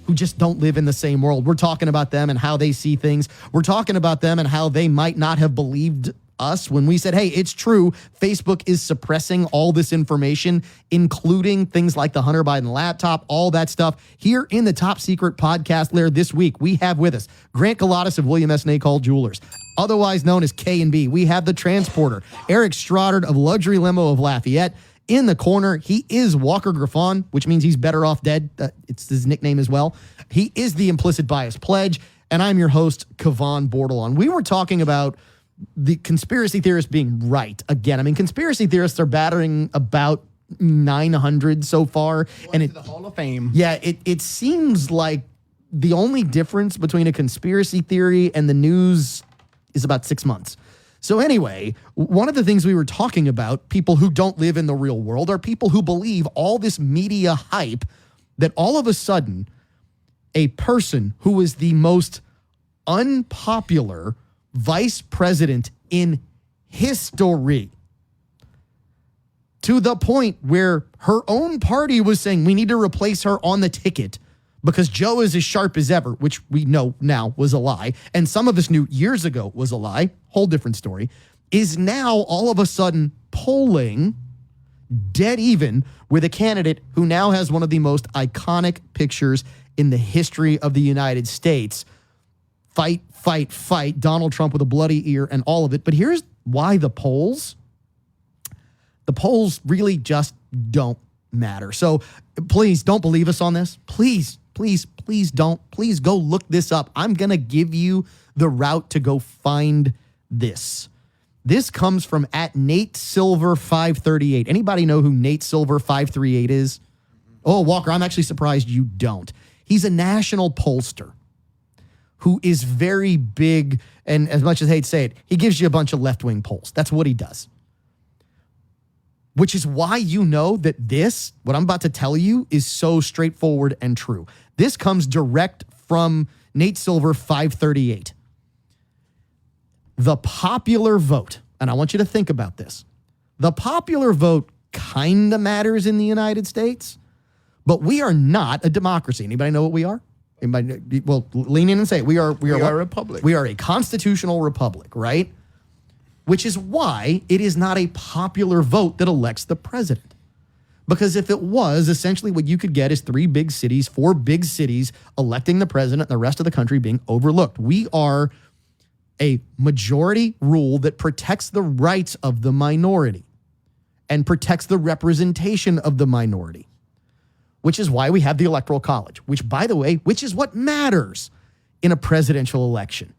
who just don't live in the same world. We're talking about them and how they see things. We're talking about them and how they might not have believed us when we said, hey, it's true, Facebook is suppressing all this information, including things like the Hunter Biden laptop, all that stuff. Here in the Top Secret Podcast Lair this week, we have with us Grant Galatas of William S. Nacol Jewelers, otherwise known as K&B. We have the Transporter, Eric Stroddard of Luxury Limo of Lafayette. In the corner, he is Walker Griffon, which means he's better off dead. It's his nickname as well. He is the Implicit Bias Pledge, and I'm your host, Cavan Bordelon. We were talking about the conspiracy theorists being right again. I mean, conspiracy theorists are battering about 900 so far. And it's the Hall of Fame. Yeah, it seems like the only difference between a conspiracy theory and the news is about 6 months. So anyway, one of the things we were talking about, people who don't live in the real world, are people who believe all this media hype that all of a sudden a person who is the most unpopular vice president in history, to the point where her own party was saying we need to replace her on the ticket because Joe is as sharp as ever, which we know now was a lie, and some of us knew years ago was a lie, whole different story, is now all of a sudden polling dead even with a candidate who now has one of the most iconic pictures in the history of the United States. Fight, fight, fight, Donald Trump with a bloody ear and all of it. But here's why the polls really just don't matter. So please don't believe us on this. Please don't. Please go look this up. I'm going to give you the route to go find this. This comes from at Nate Silver 538. Anybody know who Nate Silver 538 is? Oh, Walker, I'm actually surprised you don't. He's a national pollster who is very big, and as much as I hate to say it, he gives you a bunch of left-wing polls. That's what he does. Which is why you know that this, what I'm about to tell you, is so straightforward and true. This comes direct from Nate Silver 538. The popular vote, and I want you to think about this. The popular vote kind of matters in the United States, but we are not a democracy. Anybody know what we are? Anybody, well, lean in and say it. We are a republic. We are a constitutional republic, right? Which is why it is not a popular vote that elects the president. Because if it was, essentially what you could get is 4 big cities electing the president and the rest of the country being overlooked. We are a majority rule that protects the rights of the minority and protects the representation of the minority, which is why we have the Electoral College, which, by the way, which is what matters in a presidential election.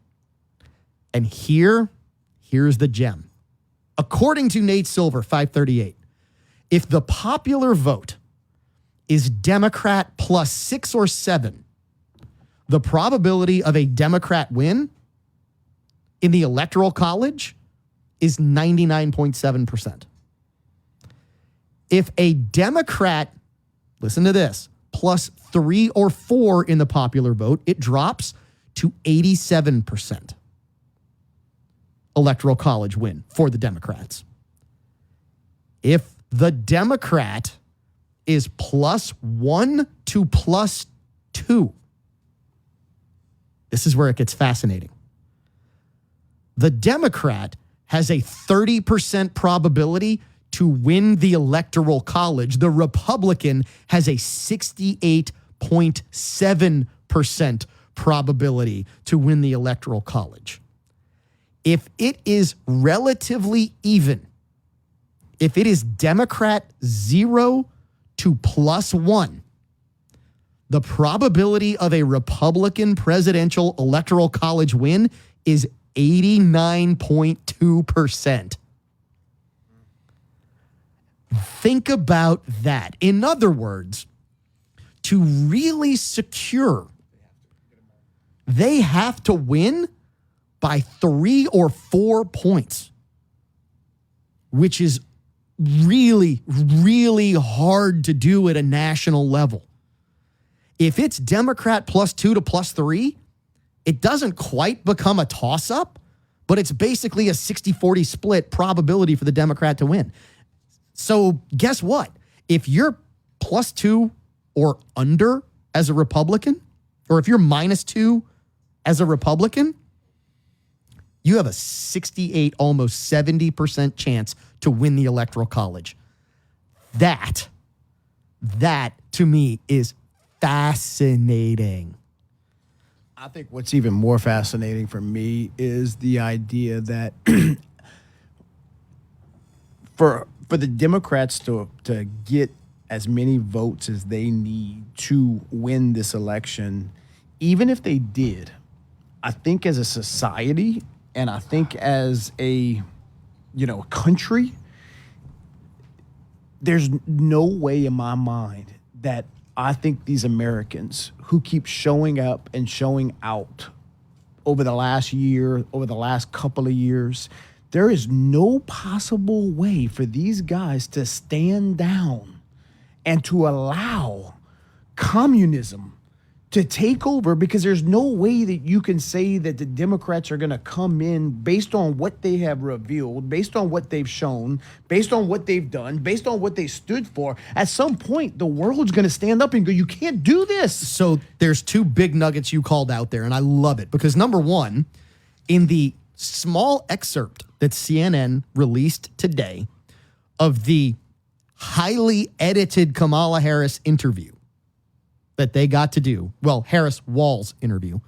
And here's the gem. According to Nate Silver, 538, if the popular vote is Democrat plus 6 or 7, the probability of a Democrat win in the Electoral College is 99.7%. If a Democrat, listen to this, plus 3 or 4 in the popular vote, it drops to 87%. electoral college win for the Democrats. If the Democrat is +1 to +2, this is where it gets fascinating. The Democrat has a 30% probability to win the electoral college. The Republican has a 68.7% probability to win the electoral college. If it is relatively even, if it is Democrat 0 to +1, the probability of a Republican presidential electoral college win is 89.2%. Think about that. In other words, to really secure, they have to win by 3 or 4 points, which is really, really hard to do at a national level. If it's Democrat +2 to +3, it doesn't quite become a toss-up, but it's basically a 60-40 split probability for the Democrat to win. So guess what? If you're +2 or under as a Republican, or if you're -2 as a Republican, you have a 68, almost 70% chance to win the electoral college. That to me is fascinating. I think what's even more fascinating for me is the idea that for the Democrats to get as many votes as they need to win this election, even if they did, I think as a society and I think as a country, there's no way in my mind that I think these Americans who keep showing up and showing out over the last year, over the last couple of years, there is no possible way for these guys to stand down and to allow communism to take over, because there's no way that you can say that the Democrats are going to come in based on what they have revealed, based on what they've shown, based on what they've done, based on what they stood for. At some point, the world's going to stand up and go, you can't do this. So there's 2 big nuggets you called out there, and I love it, because number one, in the small excerpt that CNN released today of the highly edited Kamala Harris interview that they got to do, well, Harris-Walz interview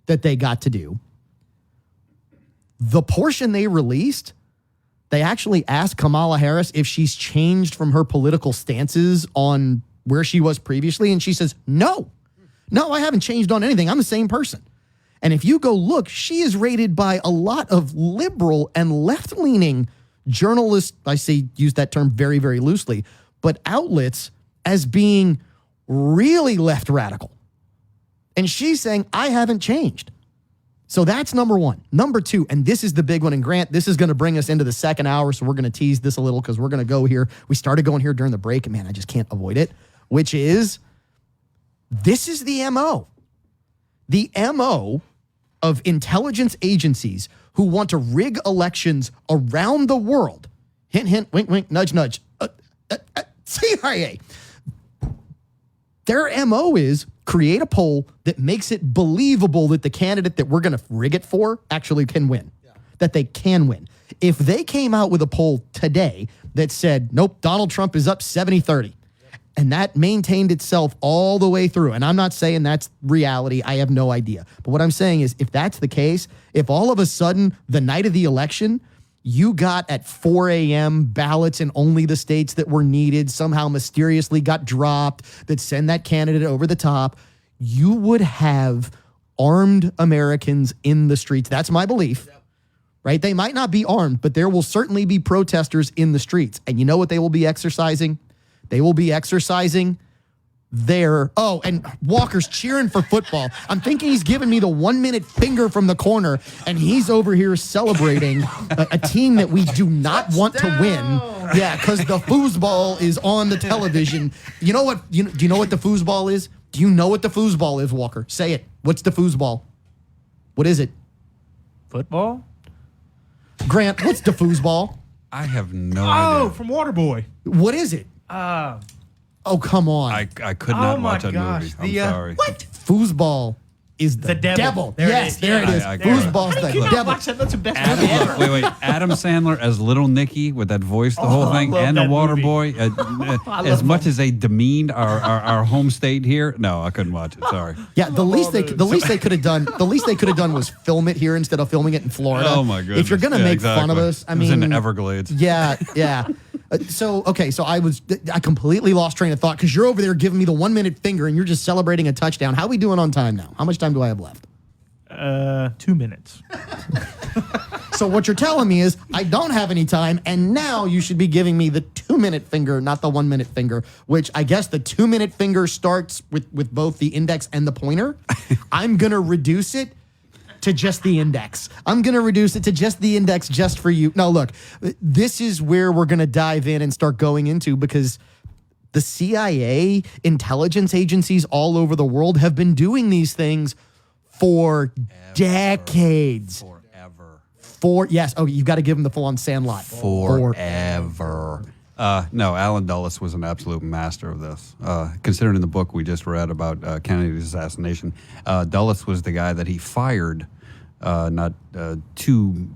that they got to do, the portion they released, they actually asked Kamala Harris if she's changed from her political stances on where she was previously, and she says, no, I haven't changed on anything. I'm the same person. And if you go look, she is rated by a lot of liberal and left-leaning journalists, I say use that term very, very loosely, but outlets, as being really left radical. And she's saying, I haven't changed. So that's number one. Number two, and this is the big one, and Grant, this is going to bring us into the second hour, so we're going to tease this a little because we're going to go here. We started going here during the break, and man, I just can't avoid it, which is, this is the MO. The MO of intelligence agencies who want to rig elections around the world. Hint, hint, wink, wink, nudge, nudge. CIA. Their MO is create a poll that makes it believable that the candidate that we're going to rig it for actually can win, that they can win. If they came out with a poll today that said, nope, Donald Trump is up 70-30, and that maintained itself all the way through, and I'm not saying that's reality, I have no idea. But what I'm saying is, if that's the case, if all of a sudden the night of the election, you got at 4 a.m. ballots in only the states that were needed, somehow mysteriously got dropped, that send that candidate over the top, you would have armed Americans in the streets. That's my belief, right? They might not be armed, but there will certainly be protesters in the streets. And you know what they will be exercising? They will be exercising their, and Walker's cheering for football. I'm thinking he's giving me the 1-minute finger from the corner, and he's over here celebrating a team that we do not want to win. Yeah, because the foosball is on the television. You know what? Do you know what the foosball is? Do you know what the foosball is, Walker? Say it. What's the foosball? What is it? Football? Grant, what's the foosball? I have no Oh, idea. from Waterboy. What is it? Oh, come on. I could not Oh my watch that gosh, movie. the, I'm sorry. What? Foosball is the devil. There it yes, is. there it is. I- Foosball's How the did you not devil. watch that? That's the best movie ever. Adam, wait. Adam Sandler as Little Nicky with that voice, the whole thing, I love and the that Water movie. Boy. As much as they demeaned our home state here, no, I couldn't watch it. Sorry. Yeah, the least they could have done was film it here instead of filming it in Florida. Oh my goodness! If you're gonna Yeah, make fun of exactly. us, I It was mean, in the Everglades. Yeah. So I completely lost train of thought because you're over there giving me the 1 minute finger and you're just celebrating a touchdown. How are we doing on time now? How much time do I have left? 2 minutes. So what you're telling me is I don't have any time, and now you should be giving me the 2 minute finger, not the 1 minute finger, which I guess the 2 minute finger starts with both the index and the pointer. I'm going to reduce it to just the index. I'm going to reduce it to just the index just for you. Now, look, this is where we're going to dive in and start going into because the CIA, intelligence agencies all over the world have been doing these things for decades. Yes. Oh, you've got to give him the full-on Sandlot. Forever. No, Alan Dulles was an absolute master of this. Considering the book we just read about Kennedy's assassination, Dulles was the guy that he fired not too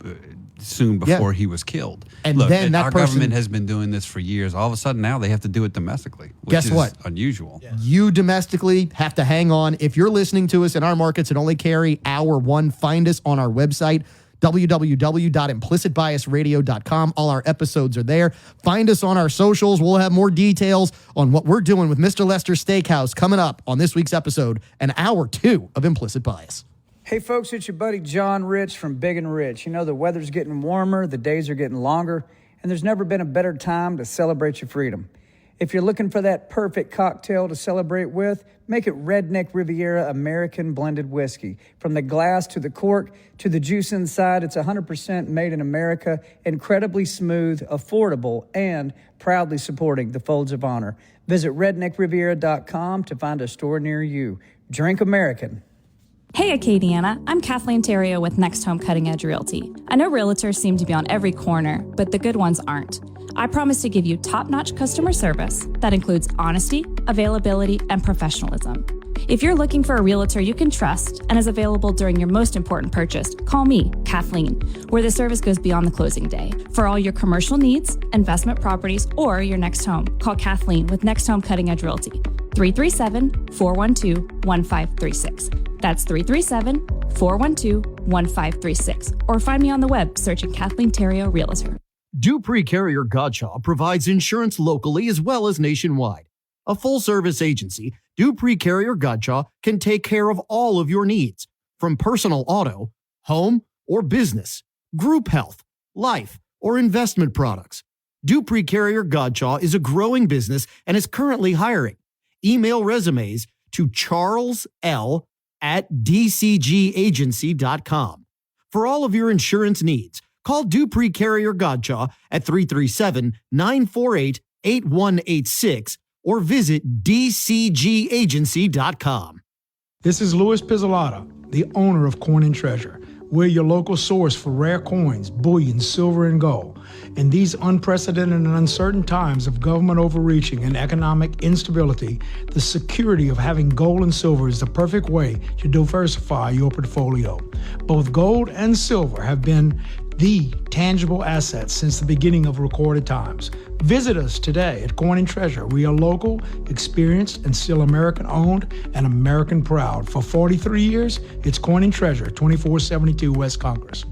soon before he was killed. And Look, then that our person- government has been doing this for years. All of a sudden now they have to do it domestically, which Guess is what? unusual. You domestically have to hang on. If you're listening to us in our markets and only carry hour one, find us on our website, www.implicitbiasradio.com. All our episodes are there. Find us on our socials. We'll have more details on what we're doing with Mr. Lester Steakhouse coming up on this week's episode, and hour 2 of Implicit Bias. Hey folks, it's your buddy John Rich from Big and Rich. You know, the weather's getting warmer, the days are getting longer, and there's never been a better time to celebrate your freedom. If you're looking for that perfect cocktail to celebrate with, make it Redneck Riviera American Blended Whiskey. From the glass to the cork to the juice inside, it's 100% made in America, incredibly smooth, affordable, and proudly supporting the Folds of Honor. Visit redneckriviera.com to find a store near you. Drink American. Hey Acadiana, I'm Kathleen Terrio with Next Home Cutting Edge Realty. I know realtors seem to be on every corner, but the good ones aren't. I promise to give you top-notch customer service that includes honesty, availability, and professionalism. If you're looking for a realtor you can trust and is available during your most important purchase, call me, Kathleen, where the service goes beyond the closing day. For all your commercial needs, investment properties, or your next home, call Kathleen with Next Home Cutting Edge Realty, 337-412-1536. That's 337-412-1536. Or find me on the web searching Kathleen Terrio Realtor. Dupree Carrier Godshaw provides insurance locally as well as nationwide. A full-service agency, Dupree Carrier Godshaw can take care of all of your needs, from personal auto, home, or business, group health, life, or investment products. Dupree Carrier Godshaw is a growing business and is currently hiring. Email resumes to charles.l@dcgagency.com. For all of your insurance needs, call Dupree Carrier Godshaw at 337-948-8186 or visit dcgagency.com. This is Louis Pizzolata, the owner of Coin and Treasure. We're your local source for rare coins, bullion, silver, and gold. In these unprecedented and uncertain times of government overreaching and economic instability, the security of having gold and silver is the perfect way to diversify your portfolio. Both gold and silver have been the tangible assets since the beginning of recorded times. Visit us today at Coin and Treasure. We are local, experienced, and still American-owned and American-proud. For 43 years, it's Coin and Treasure, 2472 West Congress.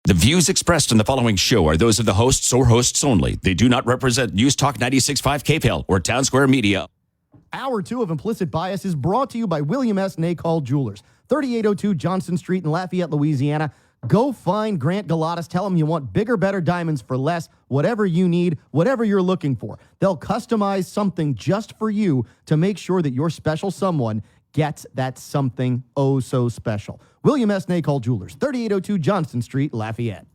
The views expressed in the following show are those of the hosts or hosts only. They do not represent NewsTalk 96.5 KPEL or Town Square Media. Hour 2 of Implicit Bias is brought to you by William S. Nacall Jewelers, 3802 Johnson Street in Lafayette, Louisiana. Go find Grant Galatas. Tell him you want bigger, better diamonds for less, whatever you need, whatever you're looking for. They'll customize something just for you to make sure that your special someone gets that something oh so special. William S. Nacol Jewelers, 3802 Johnston Street, Lafayette.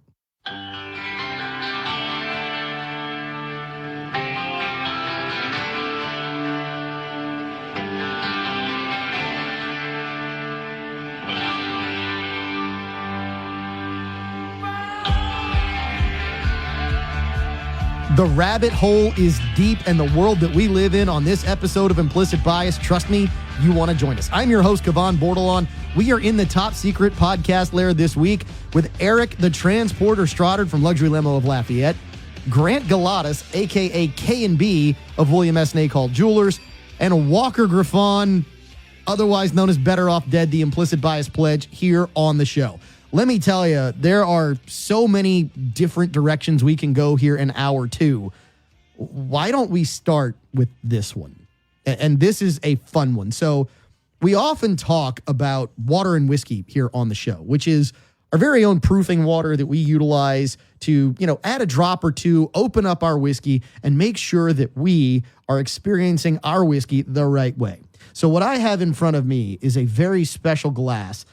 The rabbit hole is deep, and the world that we live in on this episode of Implicit Bias, trust me, you want to join us. I'm your host, Cavan Bordelon. We are in the top secret podcast lair this week with Eric the Transporter Stoddard from Luxury Limo of Lafayette, Grant Galatas, a.k.a. K&B of William S. Nacol Jewelers, and Walker Griffon, otherwise known as Better Off Dead, the Implicit Bias Pledge, here on the show. Let me tell you, there are so many different directions we can go here in hour two. Why don't we start with this one? And this is a fun one. So we often talk about water and whiskey here on the show, which is our very own proofing water that we utilize to, add a drop or two, open up our whiskey, and make sure that we are experiencing our whiskey the right way. So what I have in front of me is a very special glass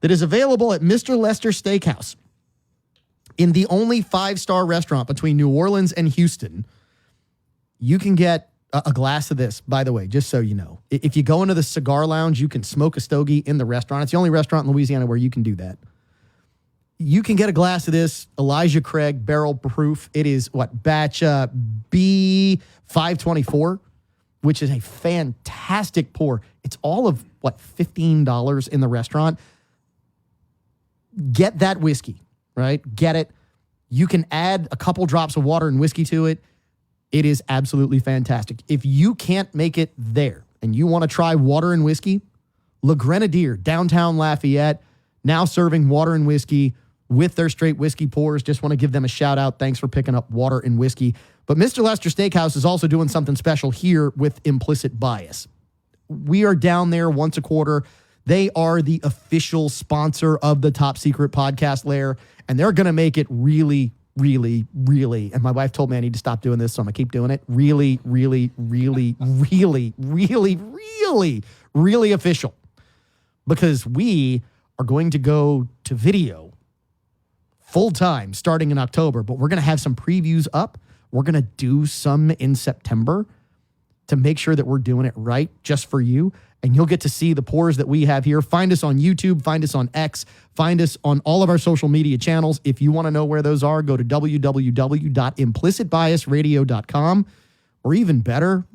that is available at Mr. Lester Steakhouse in the only 5-star restaurant between New Orleans and Houston. You can get a glass of this, by the way, just so you know. If you go into the cigar lounge, you can smoke a stogie in the restaurant. It's the only restaurant in Louisiana where you can do that. You can get a glass of this, Elijah Craig barrel proof. It is batch B524, which is a fantastic pour. It's all of $15 in the restaurant. Get that whiskey, right? Get it. You can add a couple drops of water and whiskey to it. It is absolutely fantastic. If you can't make it there and you want to try water and whiskey, Le Grenadier, downtown Lafayette, now serving water and whiskey with their straight whiskey pours. Just want to give them a shout out. Thanks for picking up water and whiskey. But Mr. Lester Steakhouse is also doing something special here with Implicit Bias. We are down there once a quarter. They are the official sponsor of the Top Secret Podcast Lair, and they're going to make it really, really, really, and my wife told me I need to stop doing this, so I'm going to keep doing it, really, really, really, really, really, really, really official. Because we are going to go to video full-time starting in October, but we're going to have some previews up. We're going to do some in September to make sure that we're doing it right just for you. And you'll get to see the pours that we have here. Find us on YouTube, find us on X, find us on all of our social media channels. If you want to know where those are, go to www.implicitbiasradio.com. Or even better,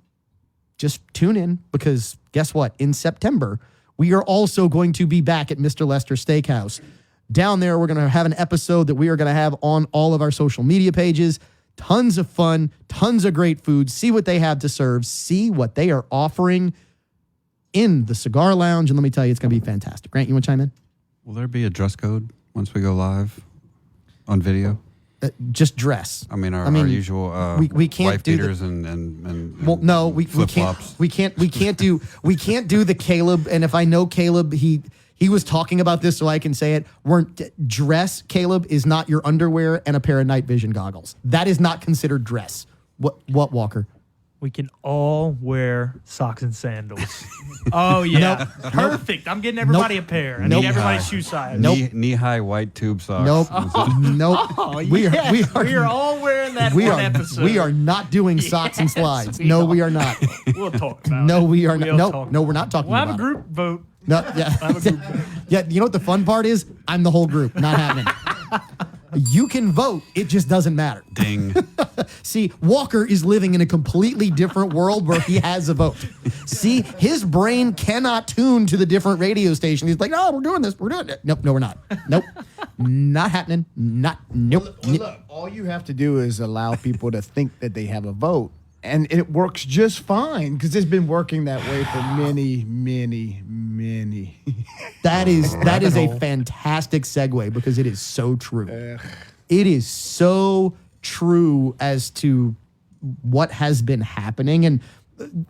just tune in, because guess what? In September, we are also going to be back at Mr. Lester Steakhouse. Down there, we're going to have an episode that we are going to have on all of our social media pages. Tons of fun, tons of great food. See what they have to serve. See what they are offering in the cigar lounge. And let me tell you, it's going to be fantastic. Grant, you want to chime in? Will there be a dress code once we go live on video? Just dress. I mean, our usual we can't wife do beaters and well, no, we flip-flops. can't do the Caleb. And if I know Caleb, he was talking about this, so I can say it. Dress, Caleb, is not your underwear and a pair of night vision goggles. That is not considered dress. What, Walker? We can all wear socks and sandals. Oh, yeah. Nope. Perfect. I'm getting everybody a pair. I need everybody's shoe size. Knee-high white tube socks. Nope. Nope. Oh, We are all wearing that one episode. We are not doing socks and slides. No, we are not. We'll talk about it. No, we are not. No, we're not talking we'll about have a group vote. No, yeah. Yeah, you know what the fun part is? I'm the whole group. Not happening. You can vote. It just doesn't matter. Ding. See, Walker is living in a completely different world where he has a vote. See, his brain cannot tune to the different radio stations. He's like, oh, we're doing this. We're doing it. Nope, no, we're not. Nope. Not happening. Nope. Well, look, all you have to do is allow people to think that they have a vote. And it works just fine, because it's been working that way for many, many, many. That is a fantastic segue, because it is so true. It is so true as to what has been happening. And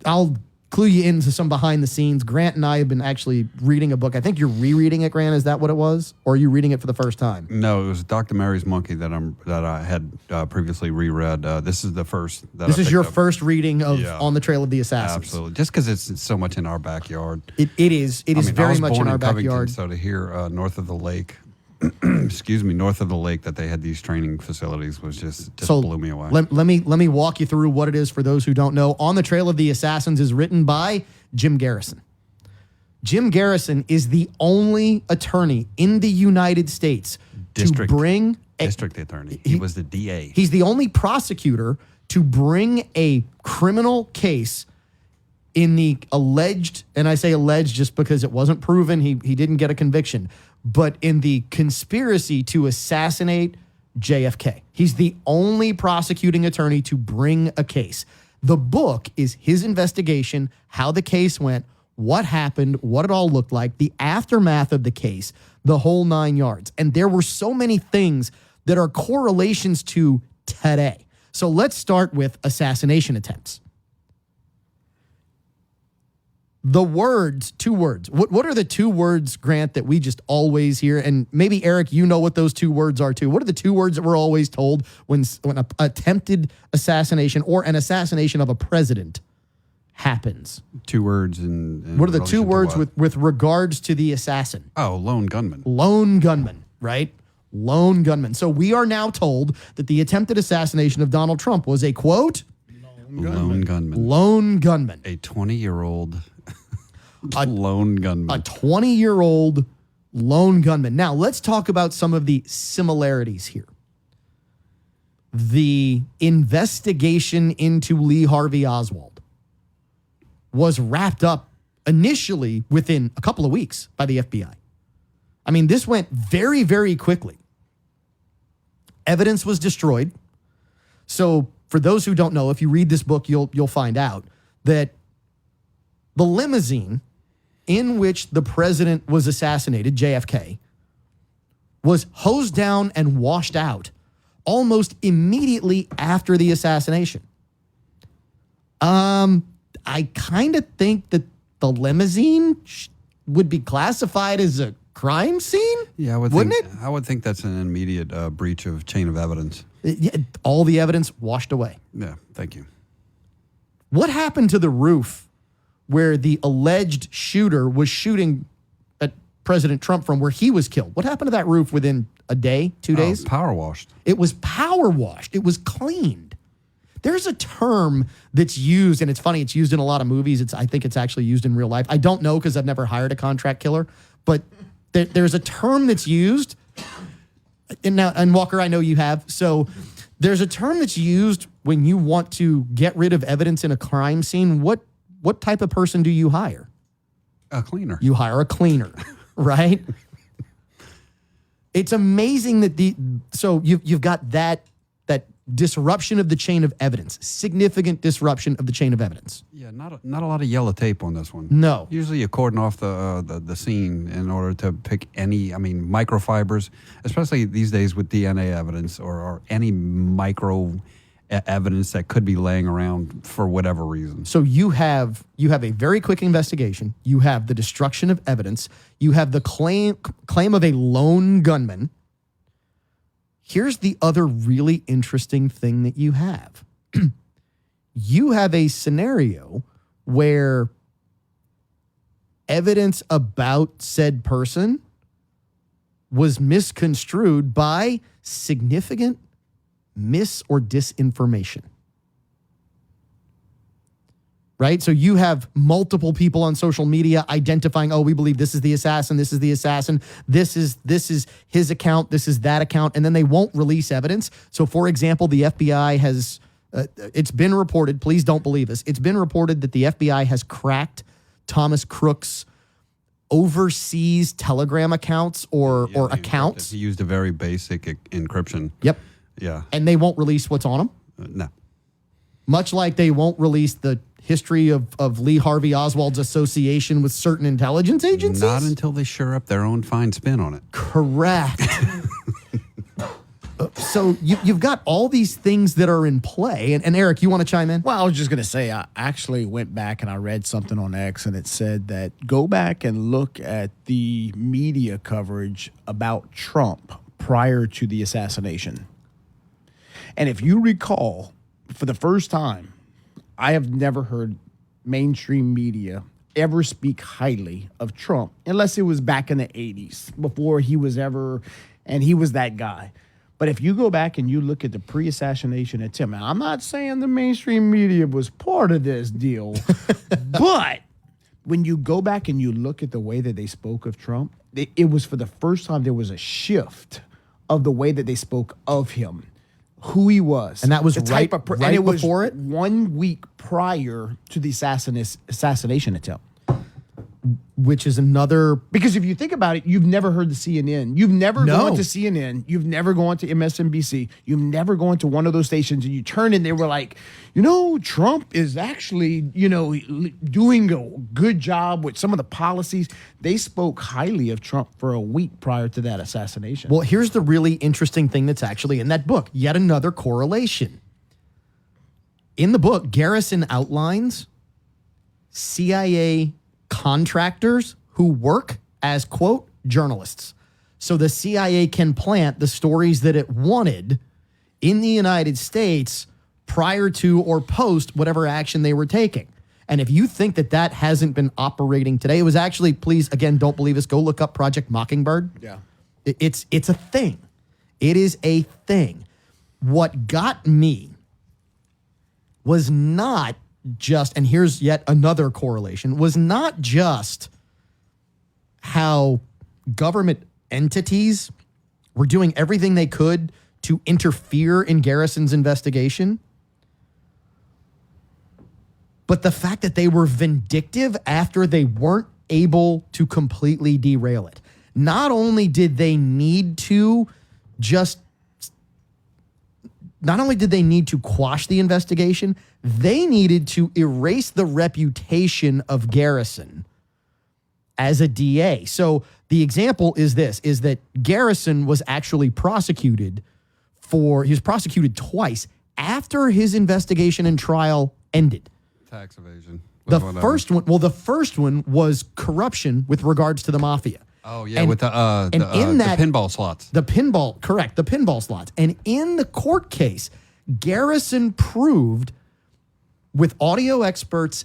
I'll clue you into some behind the scenes. Grant and I have been actually reading a book. I think you're rereading it, Grant. Is that what it was? Or are you reading it for the first time? No, it was Dr. Mary's Monkey that I had previously reread. This is the first. This is your first reading of On the Trail of the Assassins. Absolutely. Just because it's so much in our backyard. It is. It is very much in our backyard. So to hear north of the lake, north of the lake that they had these training facilities was just blew me away. Let me walk you through what it is for those who don't know. On the Trail of the Assassins is written by Jim Garrison. Jim Garrison is the only attorney in the United States District attorney. He was the DA. He's the only prosecutor to bring a criminal case in the alleged, and I say alleged just because it wasn't proven, he didn't get a conviction, but in the conspiracy to assassinate JFK. He's the only prosecuting attorney to bring a case. The book is his investigation, how the case went, what happened, what it all looked like, the aftermath of the case, the whole 9 yards. And there were so many things that are correlations to today. So let's start with assassination attempts. The words, 2 words. What are the 2 words, Grant, that we just always hear? And maybe, Eric, you know what those 2 words are too. What are the 2 words that we're always told when an attempted assassination or an assassination of a president happens? 2 words in what are the 2 words with regards to the assassin? Oh, lone gunman. Lone gunman, right? Lone gunman. So we are now told that the attempted assassination of Donald Trump was a, quote, Lone gunman. Lone gunman. A 20-year-old lone gunman. A 20-year-old lone gunman. Now, let's talk about some of the similarities here. The investigation into Lee Harvey Oswald was wrapped up initially within a couple of weeks by the FBI. I mean, this went very, very quickly. Evidence was destroyed. So, for those who don't know, if you read this book, you'll find out that the limousine in which the president was assassinated, JFK, was hosed down and washed out almost immediately after the assassination. I kind of think that the limousine would be classified as a crime scene. Yeah, wouldn't it? I would think that's an immediate breach of chain of evidence. All the evidence washed away. Yeah, thank you. What happened to the roof where the alleged shooter was shooting at President Trump from, where he was killed? What happened to that roof within a day, 2 days? Power washed. It was power washed. It was cleaned. There's a term that's used, and it's funny, it's used in a lot of movies. I think it's actually used in real life. I don't know because I've never hired a contract killer, but there's a term that's used. And Walker, I know you have. So there's a term that's used when you want to get rid of evidence in a crime scene. What type of person do you hire? A cleaner. You hire a cleaner, right? It's amazing that so you've got that disruption of the chain of evidence, significant disruption of the chain of evidence. Yeah, not a lot of yellow tape on this one. No. Usually you cordon off the scene in order to pick any, microfibers, especially these days with DNA evidence or any micro evidence that could be laying around for whatever reason. So you have a very quick investigation. You have the destruction of evidence. You have the claim of a lone gunman. Here's the other really interesting thing that you have. You have a scenario where evidence about said person was misconstrued by significant mis- or disinformation. Right? So you have multiple people on social media identifying, we believe this is the assassin, this is the assassin, this is his account, this is that account, and then they won't release evidence. So for example, the FBI has, it's been reported, please don't believe us, it's been reported that the FBI has cracked Thomas Crook's overseas Telegram accounts or accounts. He used a very basic encryption. Yep. Yeah. And they won't release what's on them? No. Much like they won't release the history of Lee Harvey Oswald's association with certain intelligence agencies? Not until they sure up their own fine spin on it. Correct. So you've got all these things that are in play. And Eric, you want to chime in? Well, I was just going to say, I actually went back and I read something on X, and it said that go back and look at the media coverage about Trump prior to the assassination. And if you recall, for the first time, I have never heard mainstream media ever speak highly of Trump, unless it was back in the 80s, before he was ever, and he was that guy. But if you go back and you look at the pre-assassination attempt, and I'm not saying the mainstream media was part of this deal, but when you go back and you look at the way that they spoke of Trump, it was for the first time there was a shift of the way that they spoke of him, who he was. And that was right and it was before it? 1 week prior to the assassination attempt. Which is another... Because if you think about it, you've never heard the CNN. You've never gone to CNN. You've never gone to MSNBC. You've never gone to one of those stations, and you turn and they were like, Trump is actually, doing a good job with some of the policies. They spoke highly of Trump for a week prior to that assassination. Well, here's the really interesting thing that's actually in that book. Yet another correlation. In the book, Garrison outlines CIA contractors who work as, quote, journalists. So the CIA can plant the stories that it wanted in the United States prior to or post whatever action they were taking. And if you think that that hasn't been operating today, it was actually, please, again, don't believe us, go look up Project Mockingbird. Yeah. It's a thing. It is a thing. What got me was not just, and here's yet another correlation, was not just how government entities were doing everything they could to interfere in Garrison's investigation, but the fact that they were vindictive after they weren't able to completely derail it. Not only did they need to quash the investigation, they needed to erase the reputation of Garrison as a DA. So the example is that Garrison was actually prosecuted he was prosecuted twice after his investigation and trial ended. Tax evasion. The first one was corruption with regards to the mafia. Oh, yeah, with the pinball slots. The pinball slots. And in the court case, Garrison proved with audio experts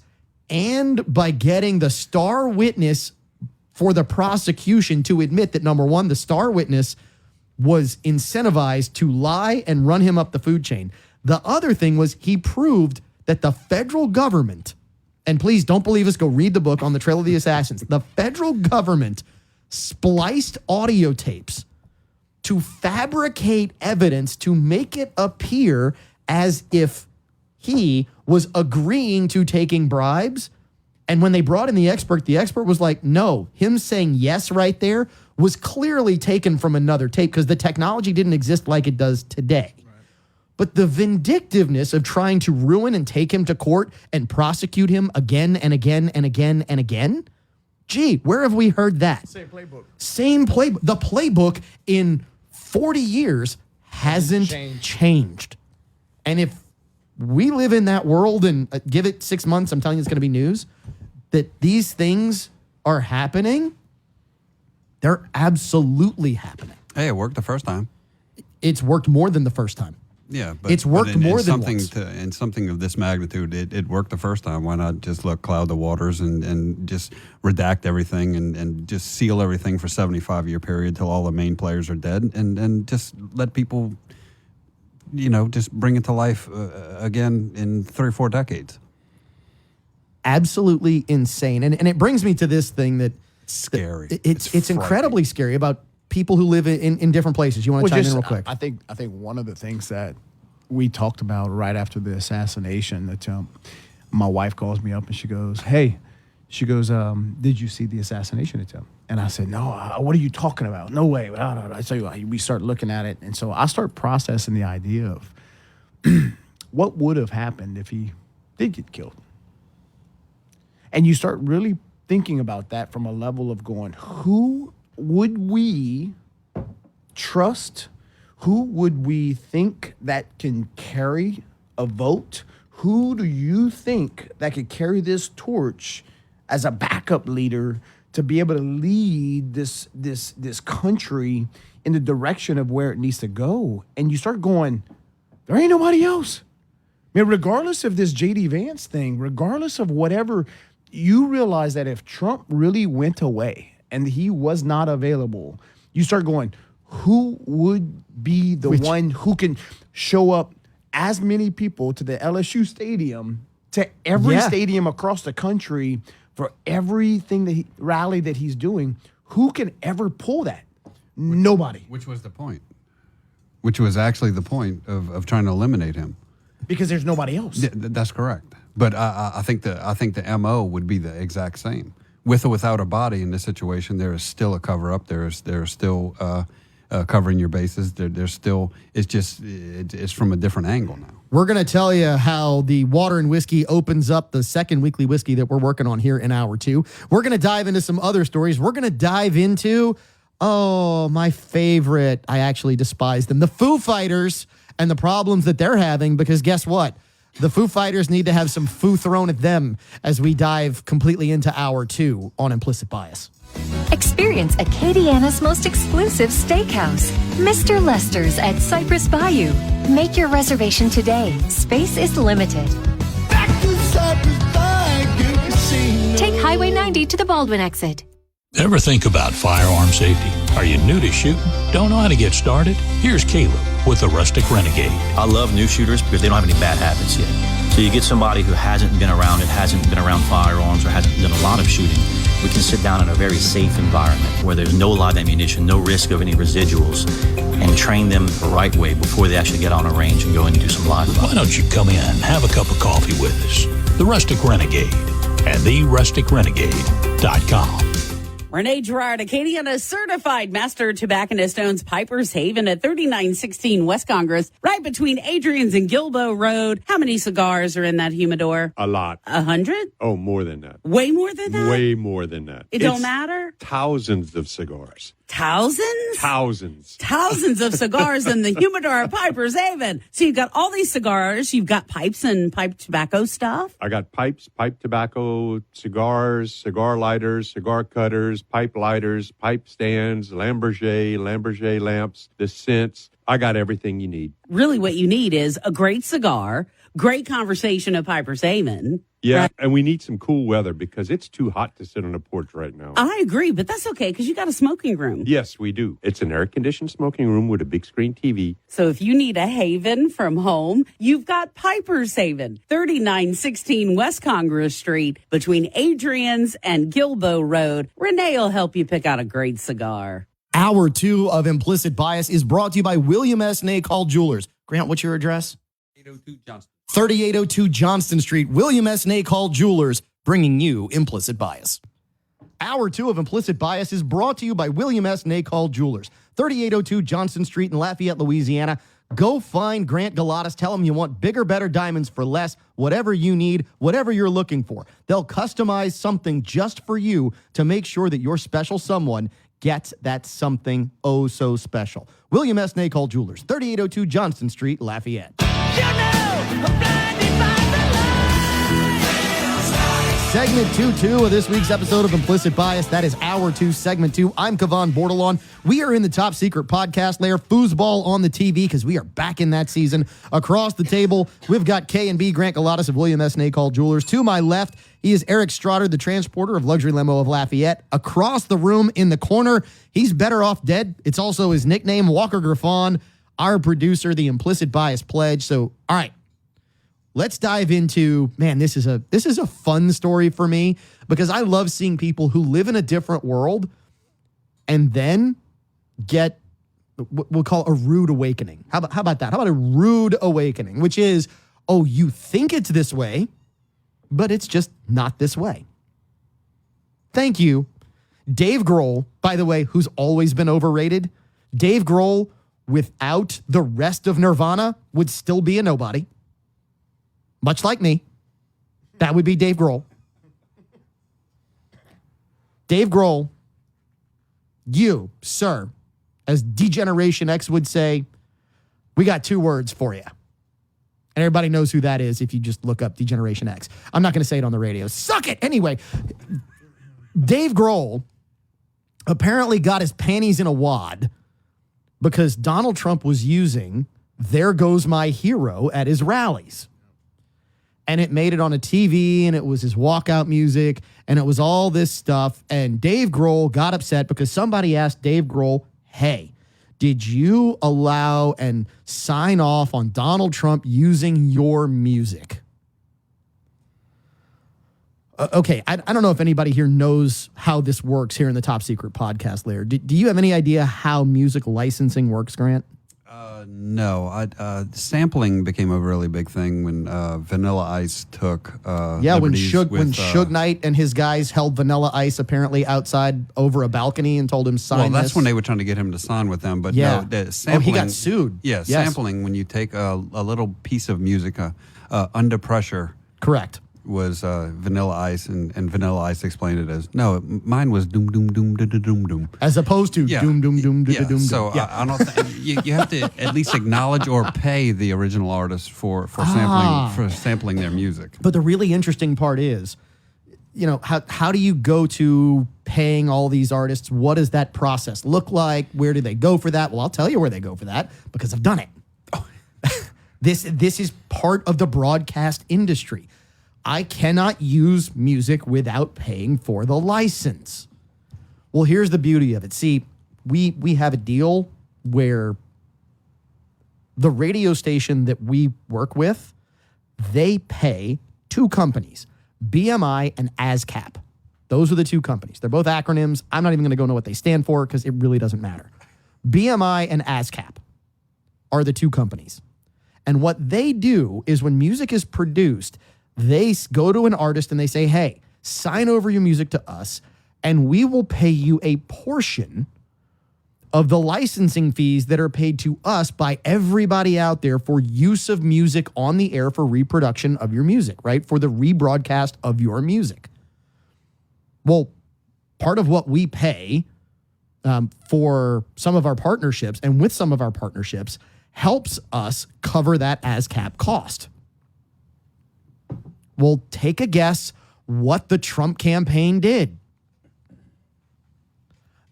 and by getting the star witness for the prosecution to admit that, number one, the star witness was incentivized to lie and run him up the food chain. The other thing was he proved that the federal government, and please don't believe us, go read the book On the Trail of the Assassins, the federal government spliced audio tapes to fabricate evidence to make it appear as if he was agreeing to taking bribes. And when they brought in the expert was like, no, him saying yes right there was clearly taken from another tape because the technology didn't exist like it does today. Right. But the vindictiveness of trying to ruin and take him to court and prosecute him again and again and again and again, gee, where have we heard that? Same playbook. The playbook in 40 years hasn't changed. And if we live in that world and give it 6 months, I'm telling you it's going to be news, that these things are happening, they're absolutely happening. Hey, it worked the first time. It's worked more than the first time. Yeah, but it's worked more than once. In something of this magnitude, it worked the first time. Why not just cloud the waters and just redact everything and just seal everything for 75-year period till all the main players are dead and just let people, just bring it to life again in 3 or 4 decades. Absolutely insane. And it brings me to this thing that scary. It's incredibly scary about people who live in different places. You want to chime in real quick? I think one of the things that we talked about right after the assassination attempt, my wife calls me up and she goes, "Hey," she goes, "Did you see the assassination attempt?" And I said, "No, what are you talking about? No way." I tell you, we start looking at it. And so I start processing the idea of what would have happened if he did get killed. And you start really thinking about that from a level of going, who would we trust? who would we think that can carry a vote? Who do you think that could carry this torch as a backup leader to be able to lead this country in the direction of where it needs to go? And you start going, there ain't nobody else. I mean, regardless of this J.D. Vance thing, regardless of whatever, you realize that if Trump really went away and he was not available, you start going, who would be the one who can show up as many people to the LSU stadium, to every stadium across the country for everything rally that he's doing? Who can ever pull that? Nobody. Which was the point. Which was actually the point of trying to eliminate him. Because there's nobody else. That's correct. But I think the MO would be the exact same. With or without a body in this situation, there is still a cover up. There's still covering your bases. There's still, it's from a different angle now. We're going to tell you how the Water and Whiskey opens up the second weekly whiskey that we're working on here in hour 2. We're going to dive into some other stories. We're going to dive into, my favorite, I actually despise them, the Foo Fighters and the problems that they're having, because guess what? The Foo Fighters need to have some foo thrown at them as we dive completely into hour 2 on Implicit Bias. Experience Acadiana's most exclusive steakhouse, Mr. Lester's at Cypress Bayou. Make your reservation today. Space is limited. Take Highway 90 to the Baldwin exit. Ever think about firearm safety? Are you new to shooting? Don't know how to get started? Here's Caleb with the Rustic Renegade. I love new shooters because they don't have any bad habits yet. So you get somebody who hasn't been around it, hasn't been around firearms, or hasn't done a lot of shooting. We can sit down in a very safe environment where there's no live ammunition, no risk of any residuals, and train them the right way before they actually get on a range and go in and do some live fire. Why don't you come in and have a cup of coffee with us? The Rustic Renegade at therusticrenegade.com. Renee Gerard, Acadiana certified master tobacconist, owns Piper's Haven at 3916 West Congress, right between Adrian's and Gilboa Road. How many cigars are in that humidor? A lot. 100? Oh, more than that. Way more than that? Way more than that. It don't matter? Thousands of cigars. Thousands? Thousands. Thousands of cigars in the humidor of Piper's Haven. So you've got all these cigars. You've got pipes and pipe tobacco stuff. I got pipes, pipe tobacco, cigars, cigar lighters, cigar cutters, pipe lighters, pipe stands, Lamborghini lamps, the scents. I got everything you need. Really what you need is a great cigar, great conversation at Piper's Haven. Yeah, right? And we need some cool weather because it's too hot to sit on a porch right now. I agree, but that's okay because you got a smoking room. Yes, we do. It's an air-conditioned smoking room with a big screen TV. So if you need a haven from home, you've got Piper's Haven, 3916 West Congress Street, between Adrian's and Gilboa Road. Renee will help you pick out a great cigar. Hour 2 of Implicit Bias is brought to you by William S. Nacall Jewelers. Grant, what's your address? 802 Johnston. 3802 Johnston Street, William S. Nacall Jewelers, bringing you Implicit Bias. Hour 2 of Implicit Bias is brought to you by William S. Nacall Jewelers, 3802 Johnston Street in Lafayette, Louisiana. Go find Grant Galatas. Tell him you want bigger, better diamonds for less, whatever you need, whatever you're looking for. They'll customize something just for you to make sure that your special someone gets that something oh so special. William S. Nacall Jewelers, 3802 Johnston Street, Lafayette. Segment 2 of this week's episode of Implicit Bias. That is Hour 2, Segment 2. I'm Cavan Bordelon. We are in the top secret podcast layer, foosball on the TV, because we are back in that season. Across the table, we've got K&B Grant Galatas of William S. Nacall Jewelers. To my left, he is Eric Strotter, the transporter of Luxury Limo of Lafayette. Across the room in the corner, he's better off dead. It's also his nickname, Walker Griffon, our producer, the Implicit Bias Pledge. So, all right. Let's dive into, man, this is a fun story for me because I love seeing people who live in a different world and then get what we'll call a rude awakening. How about that? How about a rude awakening, which is, oh, you think it's this way, but it's just not this way. Thank you. Dave Grohl, by the way, who's always been overrated. Dave Grohl, without the rest of Nirvana, would still be a nobody. Much like me. That would be Dave Grohl. Dave Grohl, you, sir, as Degeneration X would say, We got 2 words for you. And everybody knows who that is if you just look up Degeneration X. I'm not going to say it on the radio. Suck it! Anyway, Dave Grohl apparently got his panties in a wad because Donald Trump was using There Goes My Hero at his rallies. And it made it on a TV, and it was his walkout music, and it was all this stuff. And Dave Grohl got upset because somebody asked Dave Grohl, hey, did you allow and sign off on Donald Trump using your music? Okay, I don't know if anybody here knows how this works here in the Top Secret podcast layer. Do you have any idea how music licensing works, Grant? No. Sampling became a really big thing when Vanilla Ice took when liberties Suge Knight and his guys held Vanilla Ice apparently outside over a balcony and told him sign Well, that's this. when they were trying to get him to sign with them. But Yeah. no, the sampling, he got sued. Yeah, Yes. sampling when you take a little piece of music under pressure. Correct. Was Vanilla Ice, and Vanilla Ice explained it as, no, mine was doom, doom, doom, doom, doom, doom. As opposed to doom, doom, doom, doom, doom. So I don't think, you have to at least acknowledge or pay the original artist for sampling their music. But the really interesting part is, you know, how do you go to paying all these artists? What does that process look like? Where do they go for that? Well, I'll tell you where they go for that because I've done it. This is part of the broadcast industry. I cannot use music without paying for the license. Well, here's the beauty of it. See, we have a deal where the radio station that we work with, they pay 2 companies, BMI and ASCAP. Those are the 2 companies. They're both acronyms. I'm not even going to go into what they stand for because it really doesn't matter. BMI and ASCAP are the 2 companies. And what they do is when music is produced, they go to an artist and they say, hey, sign over your music to us, and we will pay you a portion of the licensing fees that are paid to us by everybody out there for use of music on the air for reproduction of your music, right? For the rebroadcast of your music. Well, part of what we pay for some of our partnerships and with some of our partnerships helps us cover that ASCAP cost. Well, take a guess what the Trump campaign did.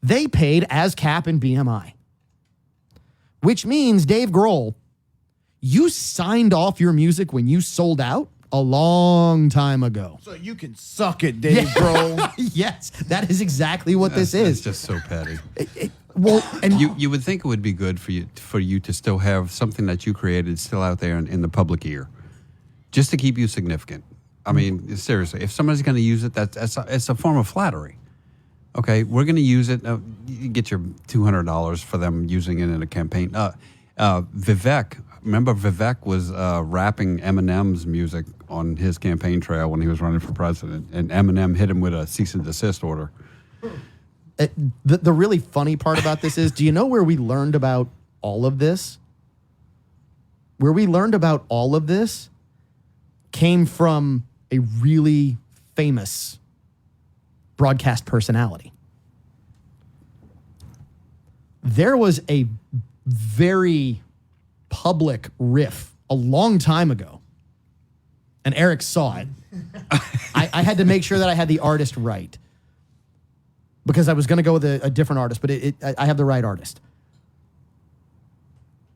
They paid ASCAP and BMI, which means, Dave Grohl, you signed off your music when you sold out a long time ago. So you can suck it, Dave Grohl. Yes, that is exactly what this is. It's just so petty. Well, and you would think it would be good for you to still have something that you created still out there in the public ear, just to keep you significant. I mean, seriously, if somebody's going to use it, it's a form of flattery. Okay, we're going to use it. You get your $200 for them using it in a campaign. Vivek, remember Vivek was rapping Eminem's music on his campaign trail when he was running for president, and Eminem hit him with a cease and desist order. The really funny part about this is, do you know where we learned about all of this? Where we learned about all of this came from a really famous broadcast personality. There was a very public riff a long time ago, and Eric saw it. I had to make sure that I had the artist right because I was going to go with a different artist, but I have the right artist.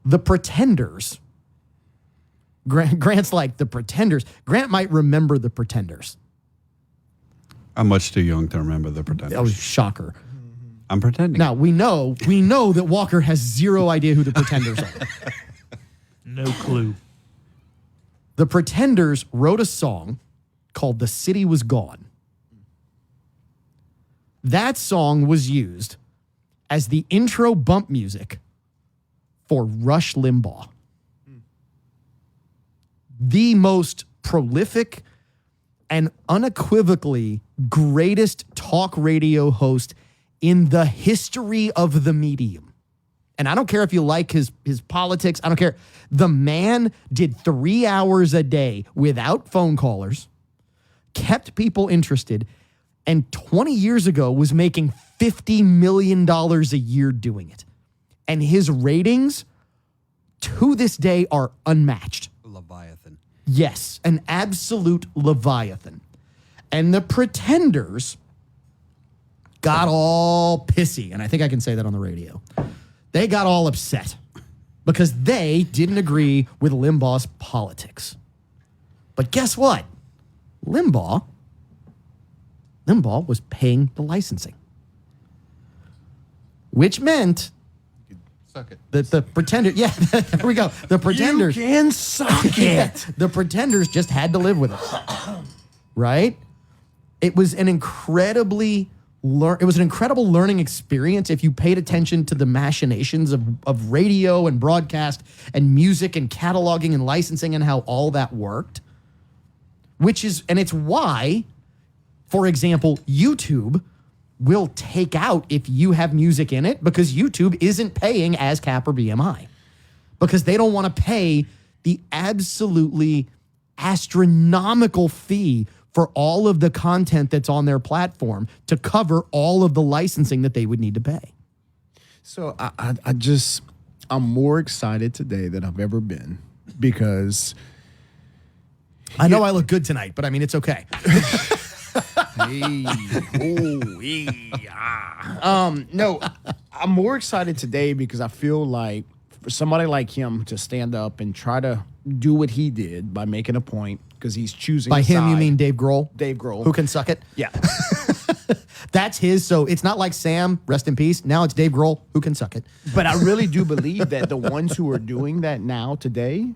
The Pretenders. Grant's like, The Pretenders. Grant might remember The Pretenders. I'm much too young to remember The Pretenders. Oh, shocker. I'm pretending. Now, we know that Walker has zero idea who The Pretenders are. No clue. The Pretenders wrote a song called The City Was Gone. That song was used as the intro bump music for Rush Limbaugh. The most prolific and unequivocally greatest talk radio host in the history of the medium. And I don't care if you like his politics. I don't care. The man did 3 hours a day without phone callers, kept people interested, and 20 years ago was making $50 million a year doing it. And his ratings to this day are unmatched. Leviathan. Yes, an absolute Leviathan. And the Pretenders got all pissy, and I think I can say that on the radio. They got all upset because they didn't agree with Limbaugh's politics. But guess what? Limbaugh was paying the licensing, which meant Suck it. that the Pretenders, yeah, there we go. The Pretenders, You can suck it. the Pretenders just had to live with it, right? It was an incredibly incredible learning experience if you paid attention to the machinations of radio and broadcast and music and cataloging and licensing and how all that worked. It's why, for example, YouTube will take out if you have music in it because YouTube isn't paying ASCAP or BMI because they don't want to pay the absolutely astronomical fee for all of the content that's on their platform to cover all of the licensing that they would need to pay. So I'm more excited today than I've ever been because I know I look good tonight, but I mean, it's okay. No, I'm more excited today because I feel like for somebody like him to stand up and try to do what he did by making a point because he's choosing By a him, you side. mean Dave Grohl? Dave Grohl. Who can suck it? Yeah. That's his. So it's not like Sam, rest in peace. Now it's Dave Grohl, who can suck it. But I really do believe that the ones who are doing that now today,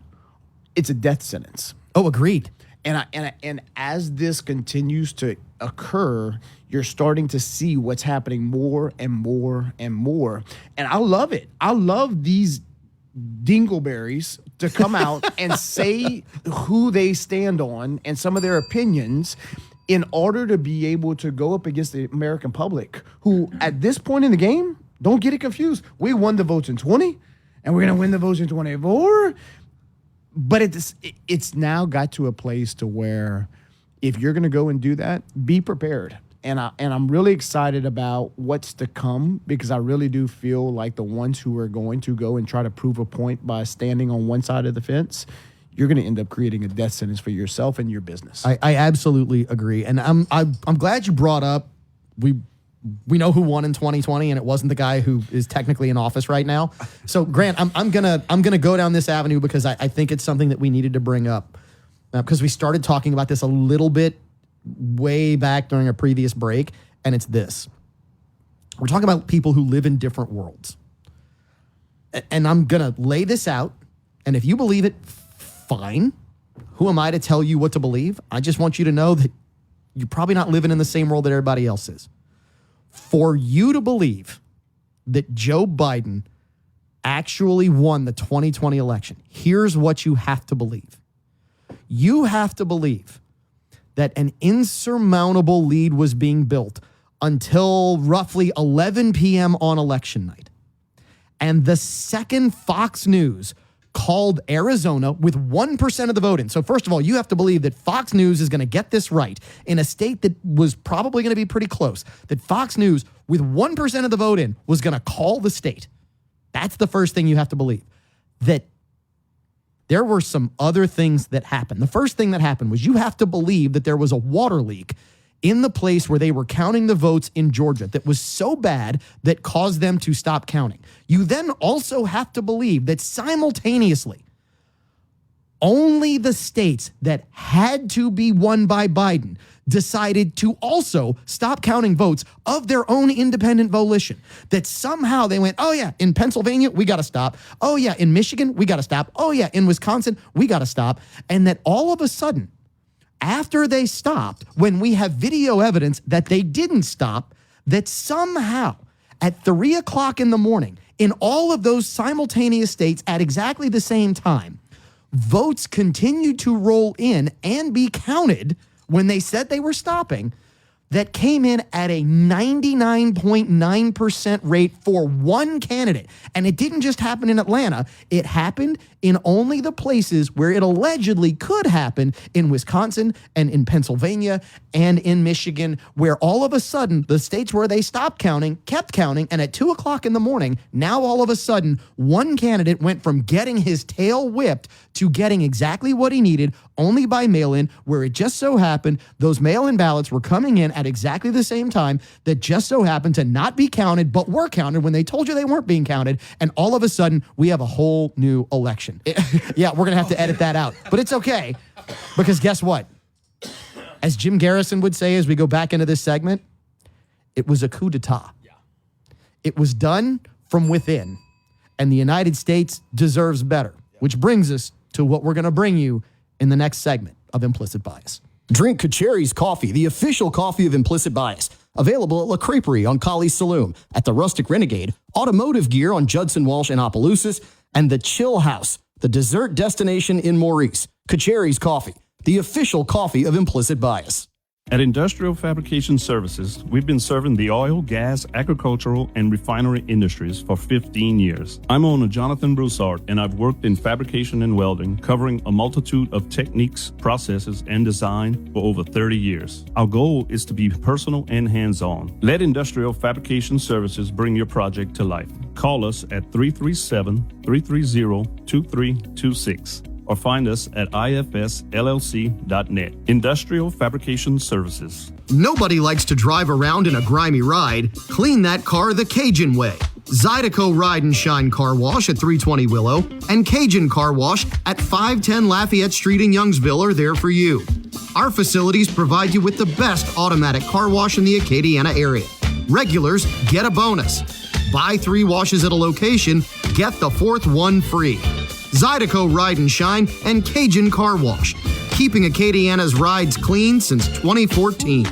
it's a death sentence. Oh, agreed. And as this continues to occur, you're starting to see what's happening more and more and more. And I love it. I love these dingleberries to come out and say who they stand on and some of their opinions in order to be able to go up against the American public who at this point in the game, don't get it confused. We won the votes in 20 and we're going to win the votes in 24. But it's now got to a place to where if you're going to go and do that, be prepared. And I'm really excited about what's to come because I really do feel like the ones who are going to go and try to prove a point by standing on one side of the fence, you're going to end up creating a death sentence for yourself and your business. I absolutely agree. And I'm glad you brought up we know who won in 2020, and it wasn't the guy who is technically in office right now. So, Grant, I'm gonna go down this avenue because I think it's something that we needed to bring up because we started talking about this a little bit way back during a previous break, and it's this. We're talking about people who live in different worlds. And I'm gonna lay this out, and if you believe it, fine. Who am I to tell you what to believe? I just want you to know that you're probably not living in the same world that everybody else is. For you to believe that Joe Biden actually won the 2020 election, here's what you have to believe. You have to believe that an insurmountable lead was being built until roughly 11 p.m. on election night. And the second Fox News called Arizona with 1% of the vote in. So first of all, you have to believe that Fox News is going to get this right in a state that was probably going to be pretty close, that Fox News with 1% of the vote in was going to call the state. That's the first thing you have to believe. That there were some other things that happened. The first thing that happened was you have to believe that there was a water leak in the place where they were counting the votes in Georgia that was so bad that caused them to stop counting. You then also have to believe that simultaneously, only the states that had to be won by Biden decided to also stop counting votes of their own independent volition. That somehow they went, oh yeah, in Pennsylvania, we got to stop. Oh yeah, in Michigan, we got to stop. Oh yeah, in Wisconsin, we got to stop. And that all of a sudden, after they stopped, when we have video evidence that they didn't stop, that somehow at 3 o'clock in the morning, in all of those simultaneous states at exactly the same time, votes continued to roll in and be counted when they said they were stopping, that came in at a 99.9% rate for one candidate. And it didn't just happen in Atlanta. It happened in only the places where it allegedly could happen, in Wisconsin and in Pennsylvania and in Michigan, where all of a sudden the states where they stopped counting kept counting. And at 2 o'clock in the morning, now all of a sudden one candidate went from getting his tail whipped to getting exactly what he needed only by mail-in, where it just so happened those mail-in ballots were coming in at exactly the same time that just so happened to not be counted, but were counted when they told you they weren't being counted. And all of a sudden, we have a whole new election. Yeah, we're going to have to edit that out. But it's okay, because guess what? As Jim Garrison would say as we go back into this segment, it was a coup d'etat. It was done from within, and the United States deserves better, which brings us to what we're going to bring you in the next segment of Implicit Bias. Drink Kacheri's coffee, the official coffee of Implicit Bias. Available at La Creperie on Colley's Saloon, at the Rustic Renegade, Automotive Gear on Judson Walsh in Opelousas, and the Chill House, the dessert destination in Maurice. Kacheri's coffee, the official coffee of Implicit Bias. At Industrial Fabrication Services, we've been serving the oil, gas, agricultural, and refinery industries for 15 years. I'm owner Jonathan Broussard, and I've worked in fabrication and welding, covering a multitude of techniques, processes, and design for over 30 years. Our goal is to be personal and hands-on. Let Industrial Fabrication Services bring your project to life. Call us at 337-330-2326. or find us at ifsllc.net. Industrial Fabrication Services. Nobody likes to drive around in a grimy ride. Clean that car the Cajun way. Zydeco Ride and Shine Car Wash at 320 Willow and Cajun Car Wash at 510 Lafayette Street in Youngsville are there for you. Our facilities provide you with the best automatic car wash in the Acadiana area. Regulars get a bonus. Buy 3 washes at a location, get the 4th one free. Zydeco Ride and Shine and Cajun Car Wash, keeping Acadiana's rides clean since 2014.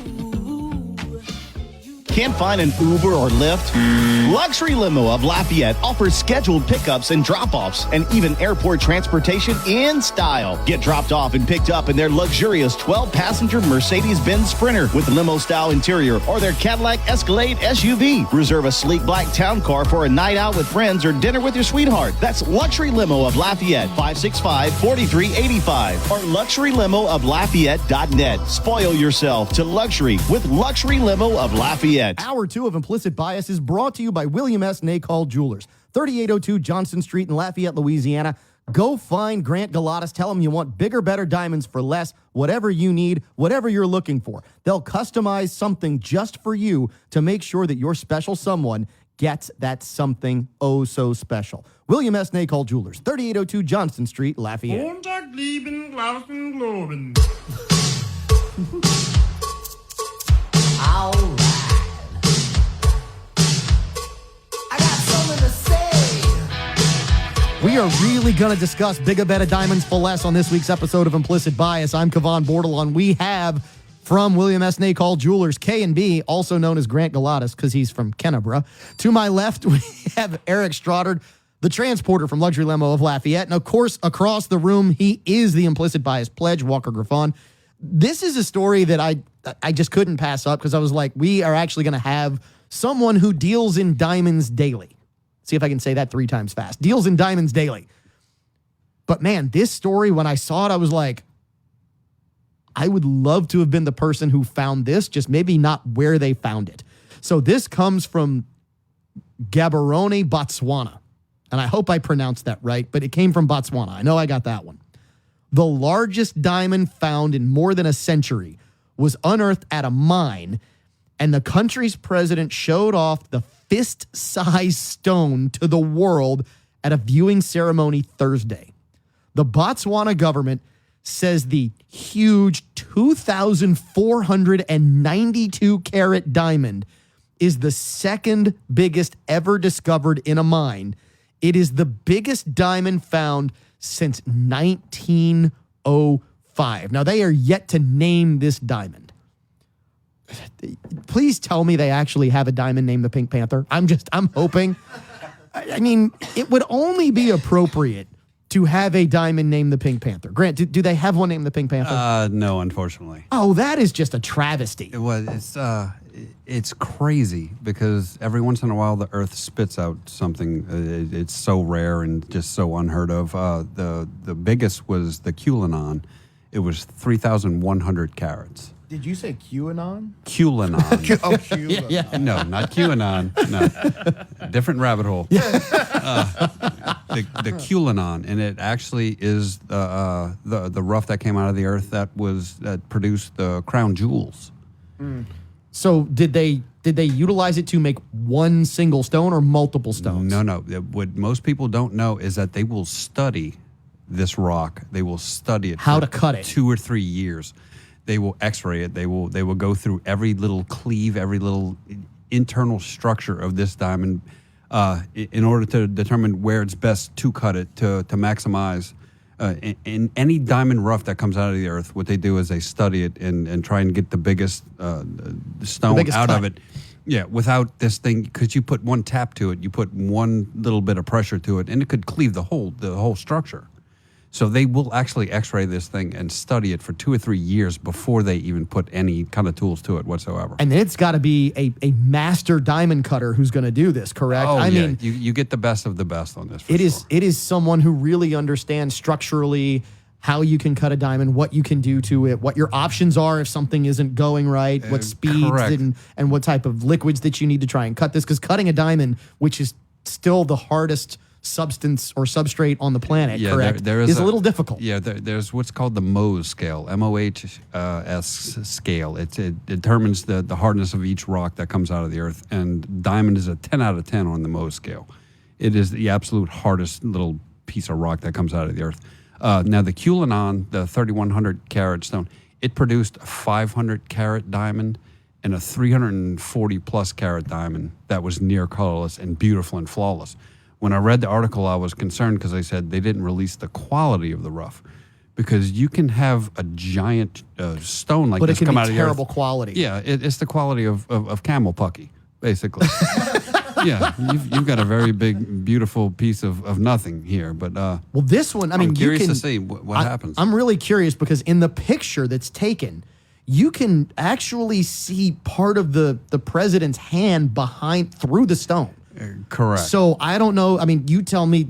Can't find an Uber or Lyft? Luxury Limo of Lafayette offers scheduled pickups and drop-offs and even airport transportation in style. Get dropped off and picked up in their luxurious 12-passenger Mercedes-Benz Sprinter with limo-style interior or their Cadillac Escalade SUV. Reserve a sleek black town car for a night out with friends or dinner with your sweetheart. That's Luxury Limo of Lafayette, 565-4385 or luxurylimooflafayette.net. Spoil yourself to luxury with Luxury Limo of Lafayette. Hour 2 of Implicit Bias is brought to you by William S. Nacall Jewelers, 3802 Johnson Street in Lafayette, Louisiana. Go find Grant Galatas. Tell him you want bigger, better diamonds for less, whatever you need, whatever you're looking for. They'll customize something just for you to make sure that your special someone gets that something oh so special. William S. Nacall Jewelers, 3802 Johnson Street, Lafayette. All right. We are really going to discuss bigger, better diamonds for less on this week's episode of Implicit Bias. I'm Cavan Bordelon. We have from William S. Nacall Jewelers, K&B, also known as Grant Galatas because he's from Kennebra. To my left, we have Eric Stroddard, the transporter from Luxury Limo of Lafayette. And of course, across the room, he is the Implicit Bias pledge, Walker Griffon. This is a story that I just couldn't pass up because I was like, we are actually going to have someone who deals in diamonds daily. See if I can say that 3 times fast. Deals in diamonds daily. But man, this story, when I saw it, I was like, I would love to have been the person who found this, just maybe not where they found it. So this comes from Gaborone, Botswana. And I hope I pronounced that right, but it came from Botswana. I know I got that one. The largest diamond found in more than a century was unearthed at a mine, and the country's president showed off the fist-sized stone to the world at a viewing ceremony Thursday. The Botswana government says the huge 2,492 carat diamond is the second biggest ever discovered in a mine. It is the biggest diamond found since 1905. Now, they are yet to name this diamond. Please tell me they actually have a diamond named the Pink Panther. I'm hoping. I mean, it would only be appropriate to have a diamond named the Pink Panther? Grant, do they have one named the Pink Panther? No, unfortunately. Oh, that is just a travesty. It's crazy because every once in a while the Earth spits out something. It's so rare and just so unheard of. The biggest was the QAnon. It was 3,100 carats. Did you say QAnon? QAnon. QAnon. Yeah. No, not QAnon. No, different rabbit hole. The QAnon, and it actually is the rough that came out of the Earth that produced the crown jewels. So did they utilize it to make one single stone or multiple stones? No. What most people don't know is that they will study this rock. They will study it. How to cut it. 2 or 3 years. They will X-ray it. They will go through every little cleave, every little internal structure of this diamond in order to determine where it's best to cut it to maximize. In any diamond rough that comes out of the Earth, what they do is they study it and try and get the biggest stone out of it. Yeah, without this thing, because you put one tap to it, you put one little bit of pressure to it, and it could cleave the whole structure. So they will actually X-ray this thing and study it for 2 or 3 years before they even put any kind of tools to it whatsoever. And then it's got to be a master diamond cutter who's going to do this, correct? Oh, I mean, you get the best of the best on this. It is someone who really understands structurally how you can cut a diamond, what you can do to it, what your options are if something isn't going right, what speeds and what type of liquids that you need to try and cut this. Because cutting a diamond, which is still the hardest substance or substrate on the planet, correct, there is a little difficult. Yeah, there's what's called the Mohs scale, MOHS scale. It determines the hardness of each rock that comes out of the Earth, and diamond is a 10 out of 10 on the Mohs scale. It is the absolute hardest little piece of rock that comes out of the Earth. Now, the QAnon, the 3,100 carat stone, it produced a 500 carat diamond and a 340 plus carat diamond that was near colorless and beautiful and flawless. When I read the article, I was concerned because they said they didn't release the quality of the rough, because you can have a giant stone like this come out of the Earth. But it can be terrible quality. Yeah, it's the quality of camel pucky, basically. Yeah, you've got a very big, beautiful piece of nothing here. But well, this one, I mean, I'm curious you can, to see what happens. I'm really curious because in the picture that's taken, you can actually see part of the president's hand through the stone. Correct. So I don't know. I mean, you tell me,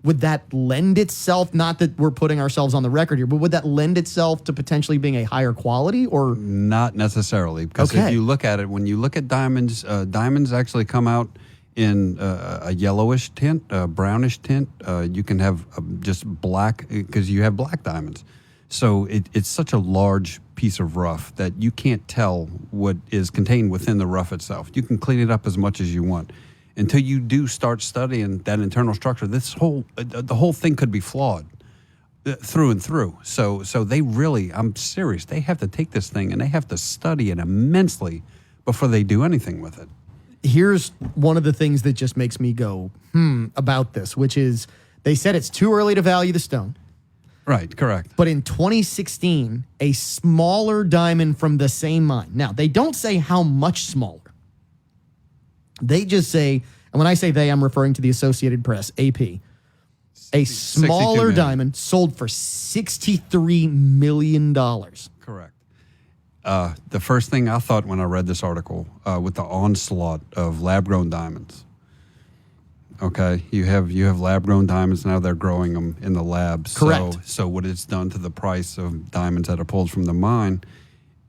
would that lend itself, not that we're putting ourselves on the record here, but would that lend itself to potentially being a higher quality or? Not necessarily. Because if you look at it, when you look at diamonds, diamonds actually come out in a yellowish tint, a brownish tint. You can have just black, because you have black diamonds. So it's such a large piece of rough that you can't tell what is contained within the rough itself. You can clean it up as much as you want. Until you do start studying that internal structure, the whole thing could be flawed through and through. So they really, I'm serious, they have to take this thing and they have to study it immensely before they do anything with it. Here's one of the things that just makes me go, about this, which is they said it's too early to value the stone. Right, correct. But in 2016, a smaller diamond from the same mine. Now, they don't say how much smaller. They just say, and when I say they, I'm referring to the Associated Press, AP. A smaller diamond sold for $63 million. Correct. The first thing I thought when I read this article, with the onslaught of lab-grown diamonds. Okay, you have lab-grown diamonds now. They're growing them in the labs. Correct. So what it's done to the price of diamonds that are pulled from the mine,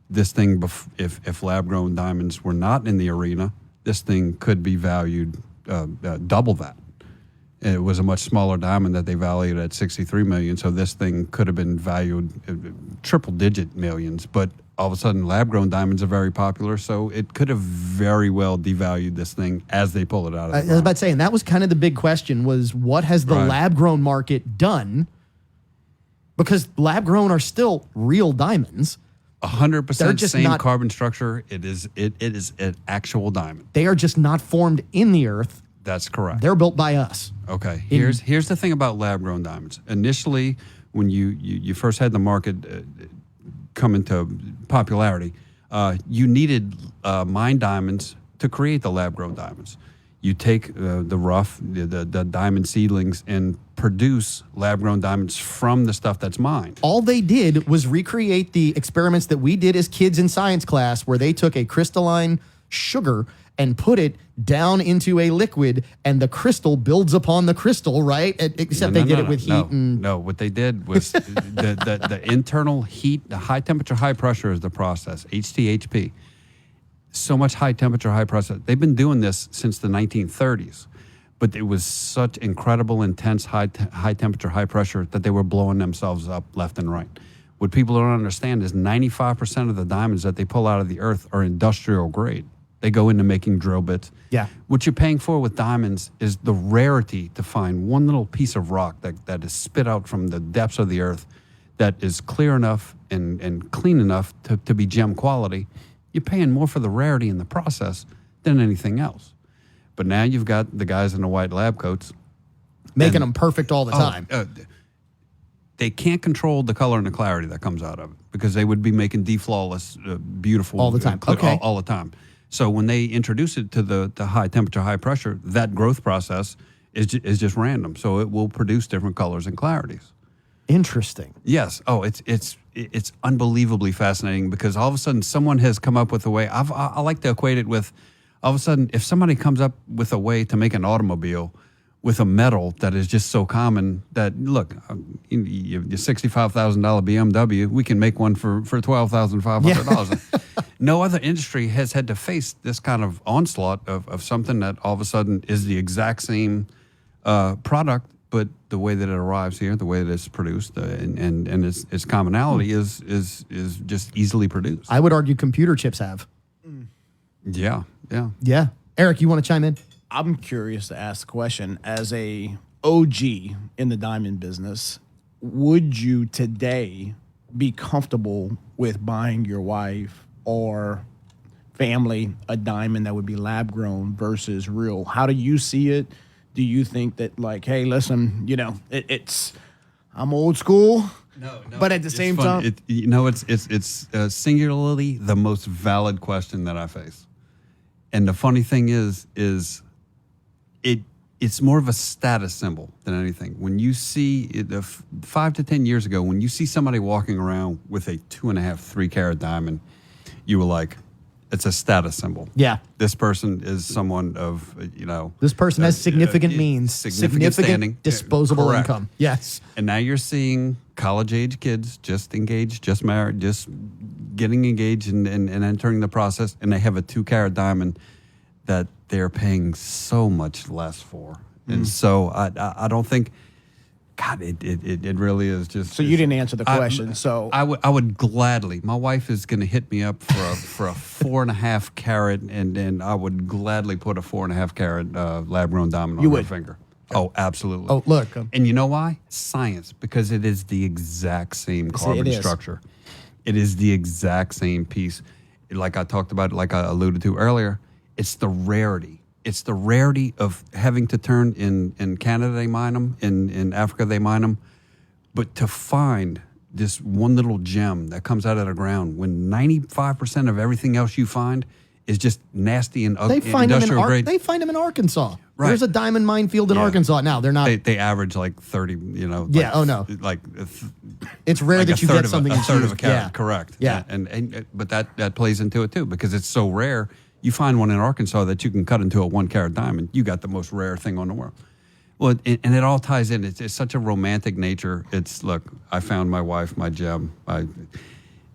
this thing, if lab-grown diamonds were not in the arena, this thing could be valued double that. It was a much smaller diamond that they valued at $63 million, so this thing could have been valued triple-digit millions. But all of a sudden, lab-grown diamonds are very popular, so it could have very well devalued this thing as they pull it out of the I was about to say, and that was kind of the big question, was what has the lab-grown market done? Because lab-grown are still real diamonds. 100% same carbon structure. It is an actual diamond. They are just not formed in the earth. That's correct. They're built by us. Okay. Here's the thing about lab-grown diamonds. Initially, when you first had the market come into popularity, you needed mine diamonds to create the lab-grown diamonds. You take the rough, the diamond seedlings, and produce lab-grown diamonds from the stuff that's mined. All they did was recreate the experiments that we did as kids in science class, where they took a crystalline sugar and put it down into a liquid, and the crystal builds upon the crystal, right? Except they did it with heat. No, what they did was the internal heat, the high temperature, high pressure is the process, HTHP. So much high temperature, high pressure. They've been doing this since the 1930s, but it was such incredible, intense, high temperature, high pressure that they were blowing themselves up left and right. What people don't understand is 95% of the diamonds that they pull out of the earth are industrial grade. They go into making drill bits. Yeah. What you're paying for with diamonds is the rarity to find one little piece of rock that is spit out from the depths of the earth that is clear enough and clean enough to be gem quality. You're paying more for the rarity in the process than anything else. But now you've got the guys in the white lab coats. Making them perfect all the time. They can't control the color and the clarity that comes out of it because they would be making deflawless, beautiful. All the time. Okay. All the time. So when they introduce it to the high temperature, high pressure, that growth process is just random. So it will produce different colors and clarities. Interesting. Yes. Oh, it's unbelievably fascinating because all of a sudden someone has come up with a way. I like to equate it with, all of a sudden, if somebody comes up with a way to make an automobile with a metal that is just so common that, look, your $65,000 BMW, we can make one for $12,500. No other industry has had to face this kind of onslaught of something that all of a sudden is the exact same product, but the way that it arrives here, the way that it's produced, and its commonality is just easily produced. I would argue computer chips have. Yeah. Yeah. Eric, you want to chime in? I'm curious to ask the question. As a OG in the diamond business, would you today be comfortable with buying your wife or family a diamond that would be lab grown versus real? How do you see it? Do you think that, like, hey, listen, it's I'm old school, but at the same time, it's singularly the most valid question that I face. And the funny thing is it's more of a status symbol than anything. When you see it, 5 to 10 years ago, when you see somebody walking around with a 2.5, 3 carat diamond, you were like, it's a status symbol. Yeah. This person is someone of, This person has significant means, significant standing, disposable correct. income. Yes. And now you're seeing college-age kids just engaged, just married, just getting engaged and entering the process, and they have a 2 carat diamond that they're paying so much less for. And so I don't think, God, it really is just. So you didn't answer the question. I would gladly. My wife is going to hit me up for a 4.5 carat, and I would gladly put a 4.5 carat lab grown diamond on her finger. Oh, absolutely. Oh, look. And you know why? Science, because it is the exact same carbon structure. It is the exact same piece. Like I talked about, like I alluded to earlier, it's the rarity. It's the rarity of having to turn in Canada, they mine them, in Africa, they mine them. But to find this one little gem that comes out of the ground when 95% of everything else you find is just nasty and ugly, industrial grade. They find them in Arkansas. Right. There's a diamond minefield in Arkansas. Now, they're not. They average like 30, Yeah, oh no. Like it's rare that you get something a third of a carat. Yeah. Correct. Yeah. And but that plays into it too because it's so rare. You find one in Arkansas that you can cut into a 1 carat diamond. You got the most rare thing on the world. Well, and it all ties in. It's such a romantic nature. Look, I found my wife, my gem.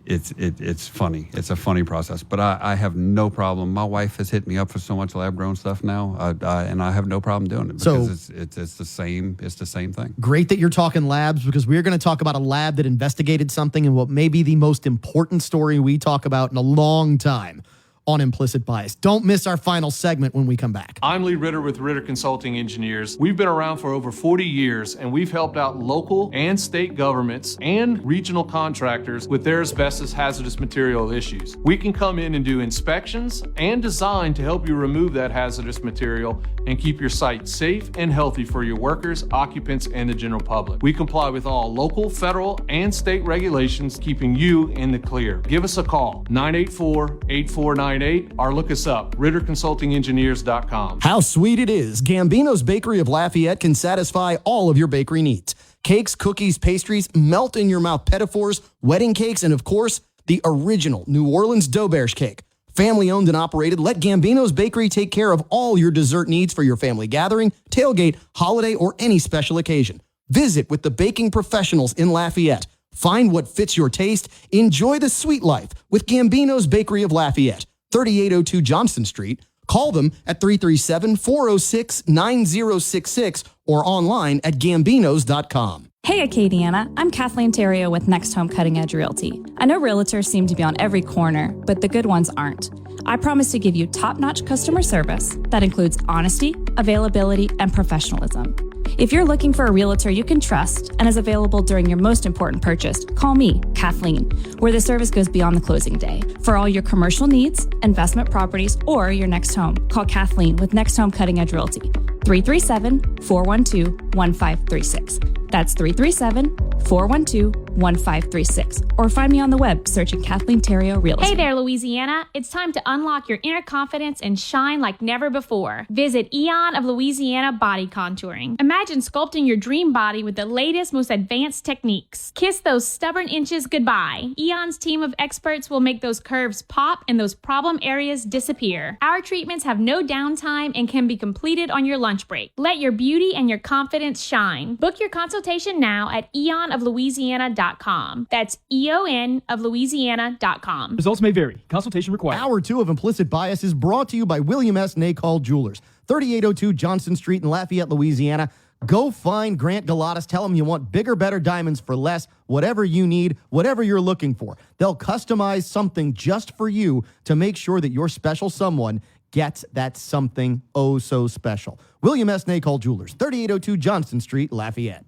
It's funny. It's a funny process. But I have no problem. My wife has hit me up for so much lab grown stuff now, and I have no problem doing it because it's the same. It's the same thing. Great that you're talking labs because we're going to talk about a lab that investigated something and what may be the most important story we talk about in a long time on Implicit Bias. Don't miss our final segment when we come back. I'm Lee Ritter with Ritter Consulting Engineers. We've been around for over 40 years, and we've helped out local and state governments and regional contractors with their asbestos hazardous material issues. We can come in and do inspections and design to help you remove that hazardous material and keep your site safe and healthy for your workers, occupants, and the general public. We comply with all local, federal, and state regulations, keeping you in the clear. Give us a call, 984-8498. 888 or look us up, RitterConsultingEngineers.com. How sweet it is. Gambino's Bakery of Lafayette can satisfy all of your bakery needs. Cakes, cookies, pastries, melt-in-your-mouth pedophores, wedding cakes, and of course, the original New Orleans Dauberge cake. Family owned and operated, let Gambino's Bakery take care of all your dessert needs for your family gathering, tailgate, holiday, or any special occasion. Visit with the baking professionals in Lafayette. Find what fits your taste. Enjoy the sweet life with Gambino's Bakery of Lafayette, 3802 Johnston Street. Call them at 337-406-9066 or online at gambinos.com. Hey Acadiana, I'm Kathleen Terrio with Next Home Cutting Edge Realty. I know realtors seem to be on every corner, but the good ones aren't. I promise to give you top-notch customer service that includes honesty, availability, and professionalism. If you're looking for a realtor you can trust and is available during your most important purchase, call me, Kathleen, where the service goes beyond the closing day. For all your commercial needs, investment properties, or your next home, call Kathleen with Next Home Cutting Edge Realty, 337-412-1536. That's 337-412-1536. Or find me on the web searching Kathleen Terrio Real Estate. Hey there, Louisiana. It's time to unlock your inner confidence and shine like never before. Visit Eon of Louisiana Body Contouring. Imagine sculpting your dream body with the latest, most advanced techniques. Kiss those stubborn inches goodbye. Eon's team of experts will make those curves pop and those problem areas disappear. Our treatments have no downtime and can be completed on your lunch break. Let your beauty and your confidence shine. Book your consultation now at eonoflouisiana.com. That's eonoflouisiana.com. Results may vary. Consultation required. Hour 2 of Implicit Bias is brought to you by William S. Nacall Jewelers, 3802 Johnston Street in Lafayette, Louisiana. Go find Grant Galatas. Tell him you want bigger, better diamonds for less, whatever you need, whatever you're looking for. They'll customize something just for you to make sure that your special someone gets that something oh so special. William S. Nacall Jewelers, 3802 Johnston Street, Lafayette.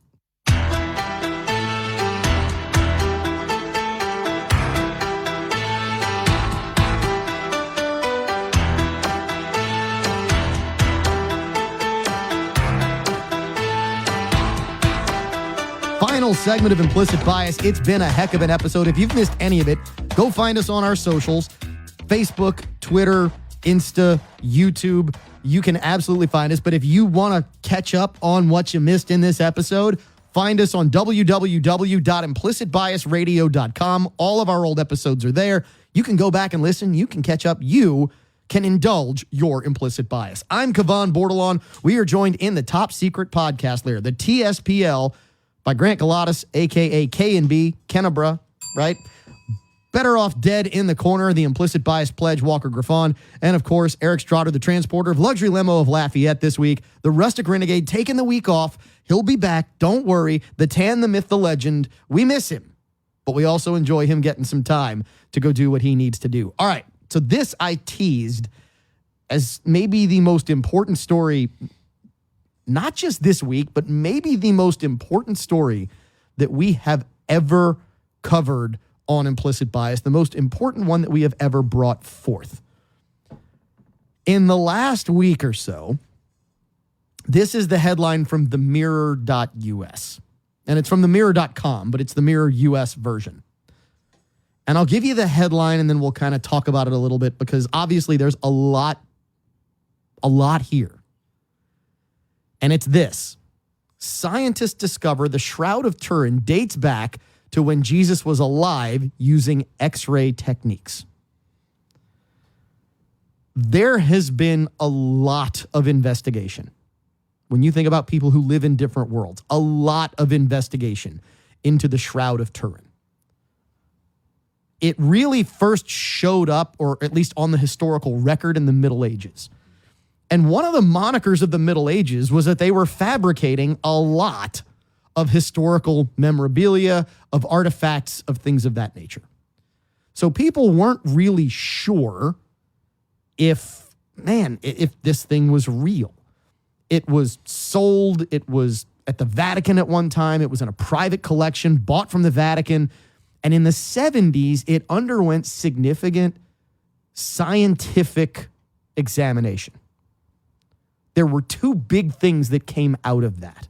Final segment of Implicit Bias. It's been a heck of an episode. If you've missed any of it, go find us on our socials, Facebook, Twitter, Insta, YouTube. You can absolutely find us. But if you want to catch up on what you missed in this episode, find us on www.implicitbiasradio.com. All of our old episodes are there. You can go back and listen. You can catch up. You can indulge your implicit bias. I'm Cavan Bordelon. We are joined in the top secret podcast layer, the TSPL, by Grant Galatas, a.k.a. K&B, Kennebra, right? Better Off Dead in the Corner, the Implicit Bias Pledge, Walker Griffon, and of course, Eric Strotter, the transporter of Luxury Limo of Lafayette this week. The Rustic Renegade taking the week off. He'll be back. Don't worry. The Tan, the Myth, the Legend. We miss him, but we also enjoy him getting some time to go do what he needs to do. All right. So this I teased as maybe the most important story, not just this week, but maybe the most important story that we have ever covered on Implicit Bias, the most important one that we have ever brought forth. In the last week or so, this is the headline from the mirror.us. And it's from the mirror.com, but it's the Mirror US version. And I'll give you the headline and then we'll kind of talk about it a little bit because obviously there's a lot here. And it's this. Scientists discover the Shroud of Turin dates back to when Jesus was alive using X-ray techniques. There has been a lot of investigation. When you think about people who live in different worlds, a lot of investigation into the Shroud of Turin. It really first showed up, or at least on the historical record, in the Middle Ages. And one of the monikers of the Middle Ages was that they were fabricating a lot of historical memorabilia, of artifacts, of things of that nature. So people weren't really sure if this thing was real. It was sold. It was at the Vatican at one time. It was in a private collection bought from the Vatican. And in the 70s, it underwent significant scientific examination. There were two big things that came out of that.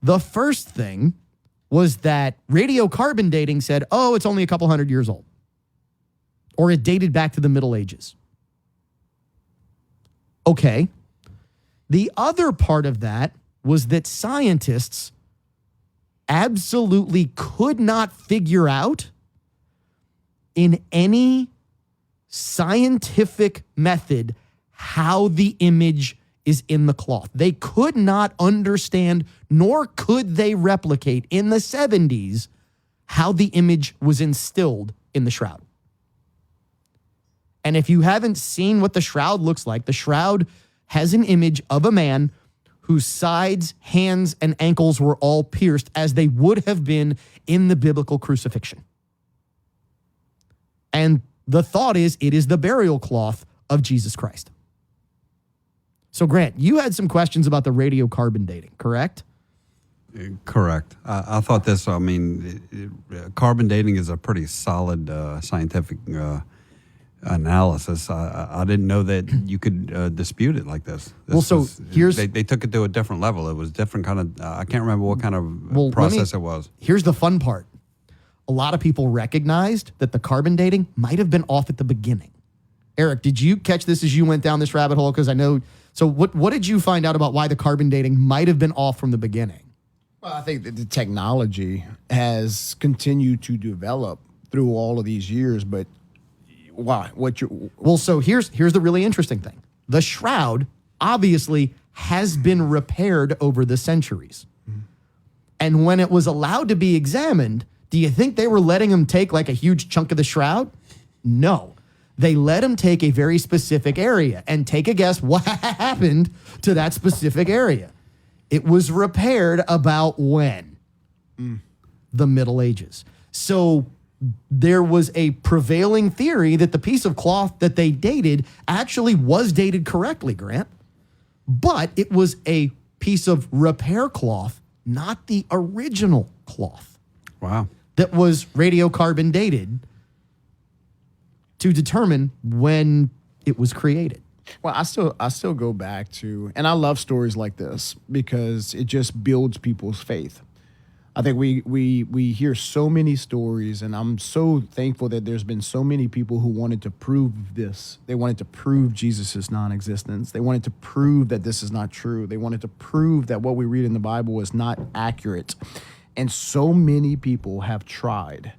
The first thing was that radiocarbon dating said, oh, it's only a couple hundred years old. Or it dated back to the Middle Ages. Okay. The other part of that was that scientists absolutely could not figure out in any scientific method how the image is in the cloth. They could not understand, nor could they replicate in the 70s how the image was instilled in the shroud. And if you haven't seen what the shroud looks like, the shroud has an image of a man whose sides, hands, and ankles were all pierced as they would have been in the biblical crucifixion. And the thought is it is the burial cloth of Jesus Christ. So, Grant, you had some questions about the radiocarbon dating, correct? Correct. I thought this, carbon dating is a pretty solid scientific analysis. I didn't know that you could dispute it like this. They took it to a different level. It was different kind of, I can't remember what kind of process it was. Here's the fun part. A lot of people recognized that the carbon dating might have been off at the beginning. Eric, did you catch this as you went down this rabbit hole? Because I know, so what did you find out about why the carbon dating might have been off from the beginning? Well, I think that the technology has continued to develop through all of these years, but why? So here's the really interesting thing. The shroud obviously has been repaired over the centuries. Mm-hmm. And when it was allowed to be examined, do you think they were letting him take like a huge chunk of the shroud? No. They let him take a very specific area, and take a guess what happened to that specific area. It was repaired about when? The Middle Ages. So there was a prevailing theory that the piece of cloth that they dated actually was dated correctly, Grant. But it was a piece of repair cloth, not the original cloth. Wow. That was radiocarbon dated to determine when it was created. Well, I still go back to, and I love stories like this because it just builds people's faith. I think we hear so many stories, and I'm so thankful that there's been so many people who wanted to prove this. They wanted to prove Jesus' non-existence. They wanted to prove that this is not true. They wanted to prove that what we read in the Bible is not accurate. And so many people have tried,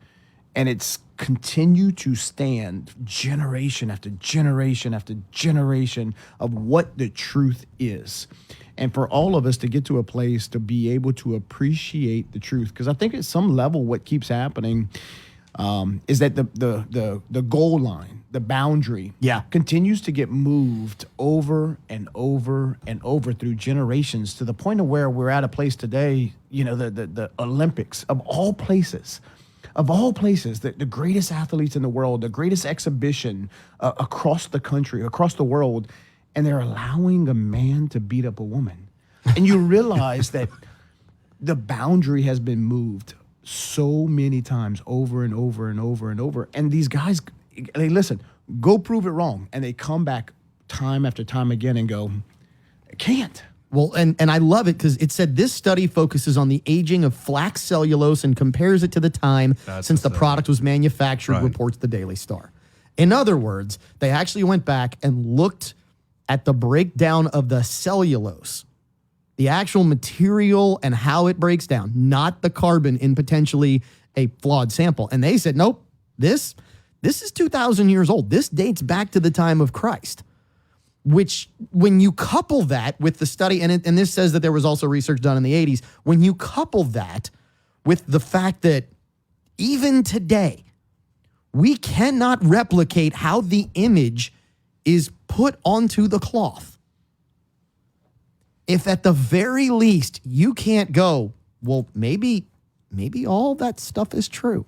and it's continued to stand generation after generation after generation of what the truth is. And for all of us to get to a place to be able to appreciate the truth, because I think at some level what keeps happening is that the goal line, the boundary, continues to get moved over and over and over through generations to the point of where we're at a place today, the Olympics of all places, the greatest athletes in the world, the greatest exhibition across the country, across the world, and they're allowing a man to beat up a woman. And you realize that the boundary has been moved so many times over and over and over and over. And these guys, they listen, go prove it wrong. And they come back time after time again and go, I can't. Well, and I love it because it said this study focuses on the aging of flax cellulose and compares it to the time since the product was manufactured, reports the Daily Star. In other words, they actually went back and looked at the breakdown of the cellulose, the actual material and how it breaks down, not the carbon in potentially a flawed sample. And they said, nope, this is 2,000 years old. This dates back to the time of Christ. Which, when you couple that with the study, and this says that there was also research done in the 80s, when you couple that with the fact that even today, we cannot replicate how the image is put onto the cloth. If at the very least you can't go, well, maybe all that stuff is true.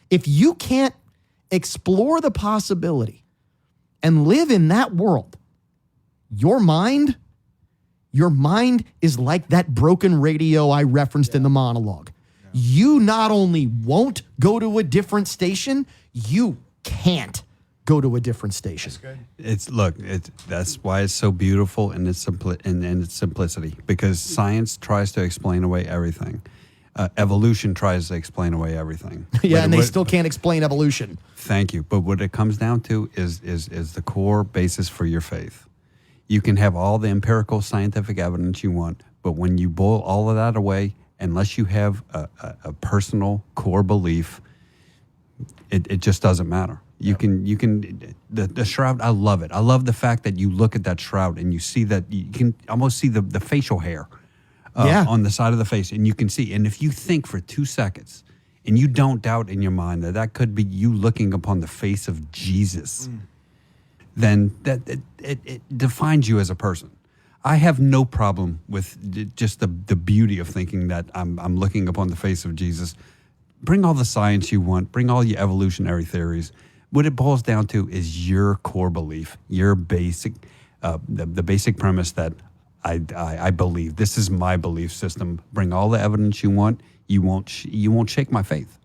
If you can't explore the possibility and live in that world, your mind is like that broken radio I referenced in the monologue. You not only won't go to a different station, you can't go to a different station. That's good. That's why it's so beautiful in its simplicity, because science tries to explain away everything. Evolution tries to explain away everything. And they still can't explain evolution. Thank you. But what it comes down to is the core basis for your faith. You can have all the empirical scientific evidence you want, but when you boil all of that away, unless you have a personal core belief, it just doesn't matter. You can the shroud. I love it. I love the fact that you look at that shroud and you see that you can almost see the facial hair on the side of the face, and you can see. And if you think for 2 seconds and you don't doubt in your mind that could be you looking upon the face of Jesus, then it defines you as a person. I have no problem with just the beauty of thinking that I'm looking upon the face of Jesus. Bring all the science you want. Bring all your evolutionary theories. What it boils down to is your core belief, your basic, the basic premise that I believe. This is my belief system. Bring all the evidence you want. You won't shake my faith.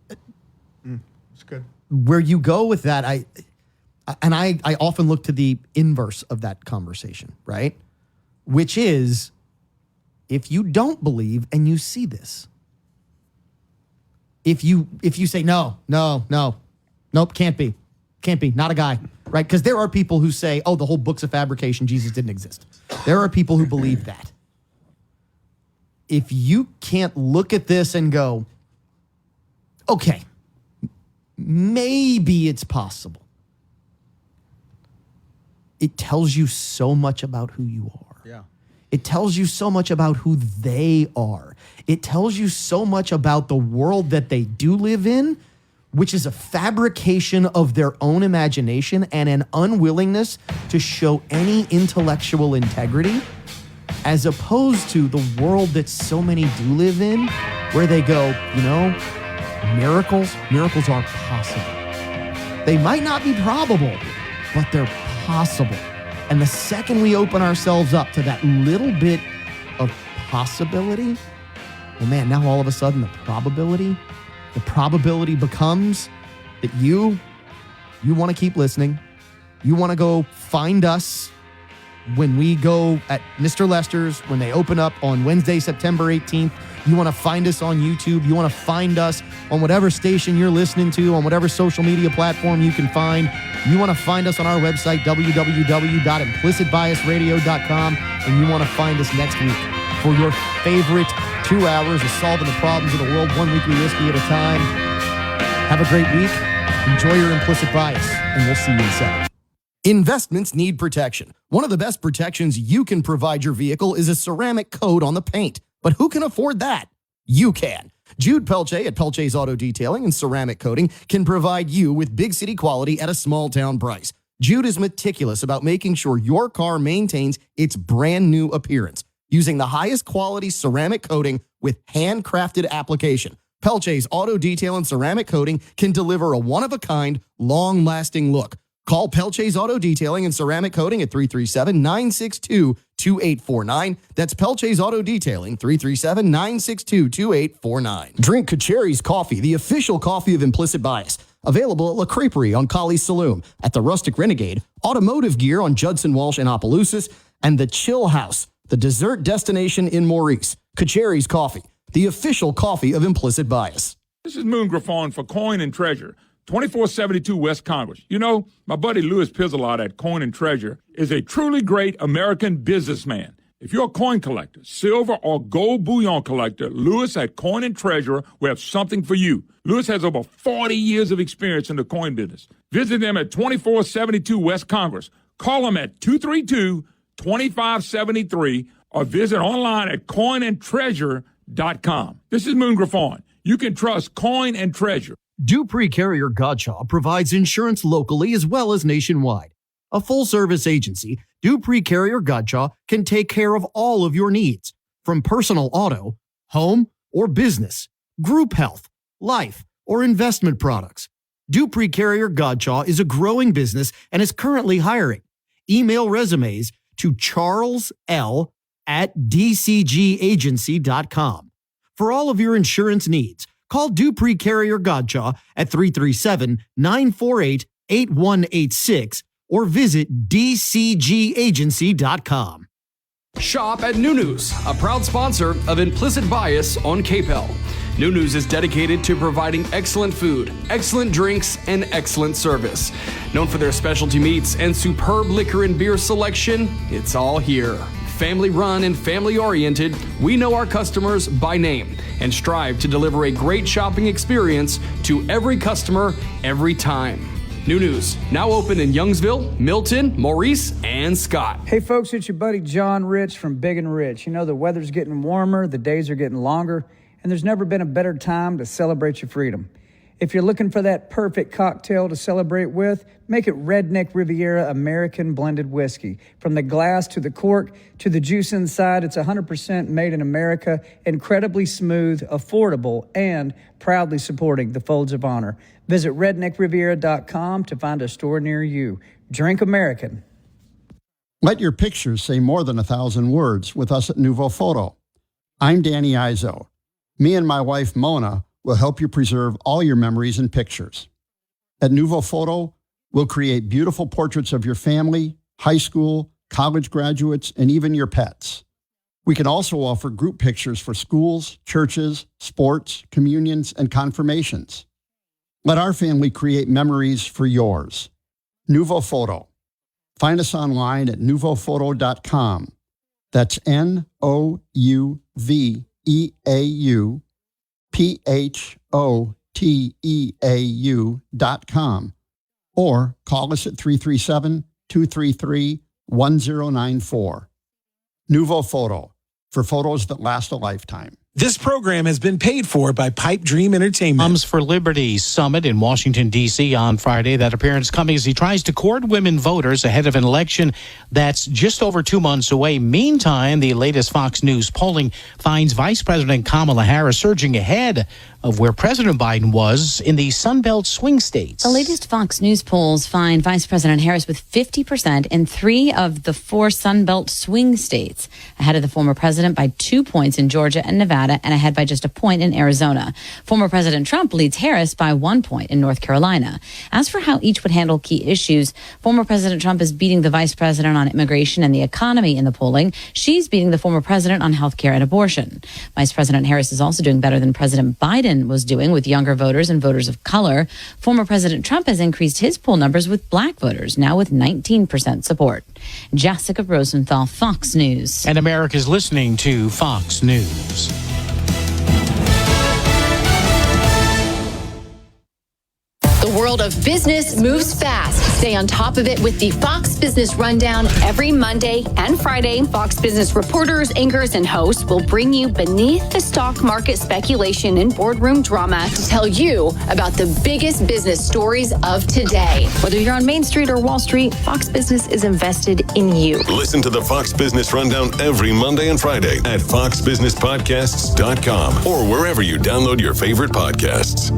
It's good. Where you go with that, I often look to the inverse of that conversation, right? Which is, if you don't believe and you see this, if you say no, nope, can't be, not a guy, right? Because there are people who say, oh, the whole book's a fabrication, Jesus didn't exist. There are people who believe that. If you can't look at this and go, okay, maybe it's possible, it tells you so much about who you are. Yeah. It tells you so much about who they are. It tells you so much about the world that they do live in, which is a fabrication of their own imagination and an unwillingness to show any intellectual integrity, as opposed to the world that so many do live in, where they go, miracles are possible. They might not be probable, but they're possible. And the second we open ourselves up to that little bit of possibility, well, man, now all of a sudden the probability becomes that you want to keep listening. You want to go find us when we go at Mr. Lester's, when they open up on Wednesday, September 18th. You want to find us on YouTube. You want to find us on whatever station you're listening to, on whatever social media platform you can find. You want to find us on our website, www.implicitbiasradio.com, and you want to find us next week for your favorite 2 hours of solving the problems of the world, one weekly whiskey at a time. Have a great week. Enjoy your implicit bias, and we'll see you in 7. Investments need protection. One of the best protections you can provide your vehicle is a ceramic coat on the paint. But who can afford that? You can. Jude Pelche at Pelche's Auto Detailing and Ceramic Coating can provide you with big city quality at a small town price. Jude is meticulous about making sure your car maintains its brand new appearance, using the highest quality ceramic coating with handcrafted application. Pelche's Auto Detail and Ceramic Coating can deliver a one-of-a-kind, long-lasting look. Call Pelche's Auto Detailing and Ceramic Coating at 337-962-2849. That's Pelche's Auto Detailing, 337-962-2849. Drink Kacheri's Coffee, the official coffee of Implicit Bias. Available at La Creperie on Colley's Saloon, at the Rustic Renegade, Automotive Gear on Judson Walsh and Opelousas, and the Chill House, the dessert destination in Maurice. Kacheri's Coffee, the official coffee of Implicit Bias. This is Moon Griffon for Coin and Treasure. 2472 West Congress. You know, my buddy Louis Pizzolata at Coin and Treasure is a truly great American businessman. If you're a coin collector, silver or gold bullion collector, Louis at Coin and Treasure will have something for you. Louis has over 40 years of experience in the coin business. Visit them at 2472 West Congress. Call them at 232-2573 or visit online at coinandtreasure.com. This is Moon Griffon. You can trust Coin and Treasure. Dupree Carrier Godshaw provides insurance locally as well as nationwide. A full-service agency, Dupree Carrier Godshaw can take care of all of your needs, from personal auto, home, or business, group health, life, or investment products. Dupree Carrier Godshaw is a growing business and is currently hiring. Email resumes to charlesl@dcgagency.com. For all of your insurance needs, call Dupree Carrier Godshaw at 337-948-8186 or visit dcgagency.com. Shop at Nunu's, a proud sponsor of Implicit Bias on KPEL. New News is dedicated to providing excellent food, excellent drinks, and excellent service. Known for their specialty meats and superb liquor and beer selection, it's all here. Family run and family oriented, we know our customers by name and strive to deliver a great shopping experience to every customer every time. New News, now open in Youngsville, Milton, Maurice, and Scott. Hey folks, it's your buddy John Rich from Big and Rich. You know, the weather's getting warmer, the days are getting longer, and there's never been a better time to celebrate your freedom. If you're looking for that perfect cocktail to celebrate with, make it Redneck Riviera American Blended Whiskey. From the glass to the cork to the juice inside, it's 100% made in America, incredibly smooth, affordable, and proudly supporting the Folds of Honor. Visit redneckriviera.com to find a store near you. Drink American. Let your pictures say more than 1,000 words with us at Nouveau Photo. I'm Danny Izzo. Me and my wife, Mona, will help you preserve all your memories and pictures. At Nouveau Photo, we'll create beautiful portraits of your family, high school, college graduates, and even your pets. We can also offer group pictures for schools, churches, sports, communions, and confirmations. Let our family create memories for yours. Nouveau Photo. Find us online at nouveauphoto.com. That's NouveauPhoteau.com. Or call us at 337-233-1094. Nouveau Photo, for photos that last a lifetime. This program has been paid for by Pipe Dream Entertainment. Moms for Liberty Summit in Washington, D.C. on Friday. That appearance coming as he tries to court women voters ahead of an election that's just over 2 months away. Meantime, the latest Fox News polling finds Vice President Kamala Harris surging ahead of where President Biden was in the Sunbelt swing states. The latest Fox News polls find Vice President Harris with 50% in 3 of the 4 Sunbelt swing states, ahead of the former president by 2 points in Georgia and Nevada, and ahead by just a point in Arizona. Former President Trump leads Harris by 1 point in North Carolina. As for how each would handle key issues, former President Trump is beating the vice president on immigration and the economy in the polling. She's beating the former president on health care and abortion. Vice President Harris is also doing better than President Biden was doing with younger voters and voters of color. Former President Trump has increased his poll numbers with black voters, now with 19% support. Jessica Rosenthal, Fox News. And America's listening to Fox News. The world of business moves fast. Stay on top of it with the Fox Business Rundown every Monday and Friday. Fox Business reporters, anchors, and hosts will bring you beneath the stock market speculation and boardroom drama to tell you about the biggest business stories of today. Whether you're on Main Street or Wall Street, Fox Business is invested in you. Listen to the Fox Business Rundown every Monday and Friday at foxbusinesspodcasts.com or wherever you download your favorite podcasts.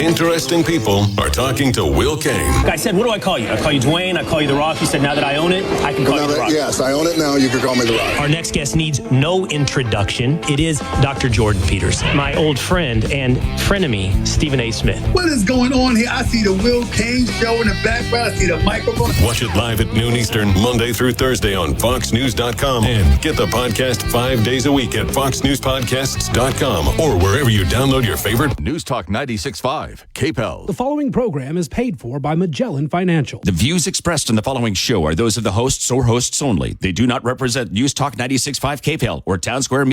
Interesting people are talking to Will Kane. I said, what do I call you? I call you Dwayne. I call you The Rock. He said, now that I own it, I can call you The Rock. Yes, I own it now. You can call me The Rock. Our next guest needs no introduction. It is Dr. Jordan Peters, my old friend and frenemy, Stephen A. Smith. What is going on here? I see the Will Kane show in the background. I see the microphone. Watch it live at noon Eastern, Monday through Thursday on foxnews.com. And get the podcast 5 days a week at foxnewspodcasts.com or wherever you download your favorite NewsTalk 96.5, KPEL. The following program is paid for by Magellan Financial. The views expressed in the following show are those of the hosts or hosts only. They do not represent NewsTalk 96.5 KPEL or Town Square Media.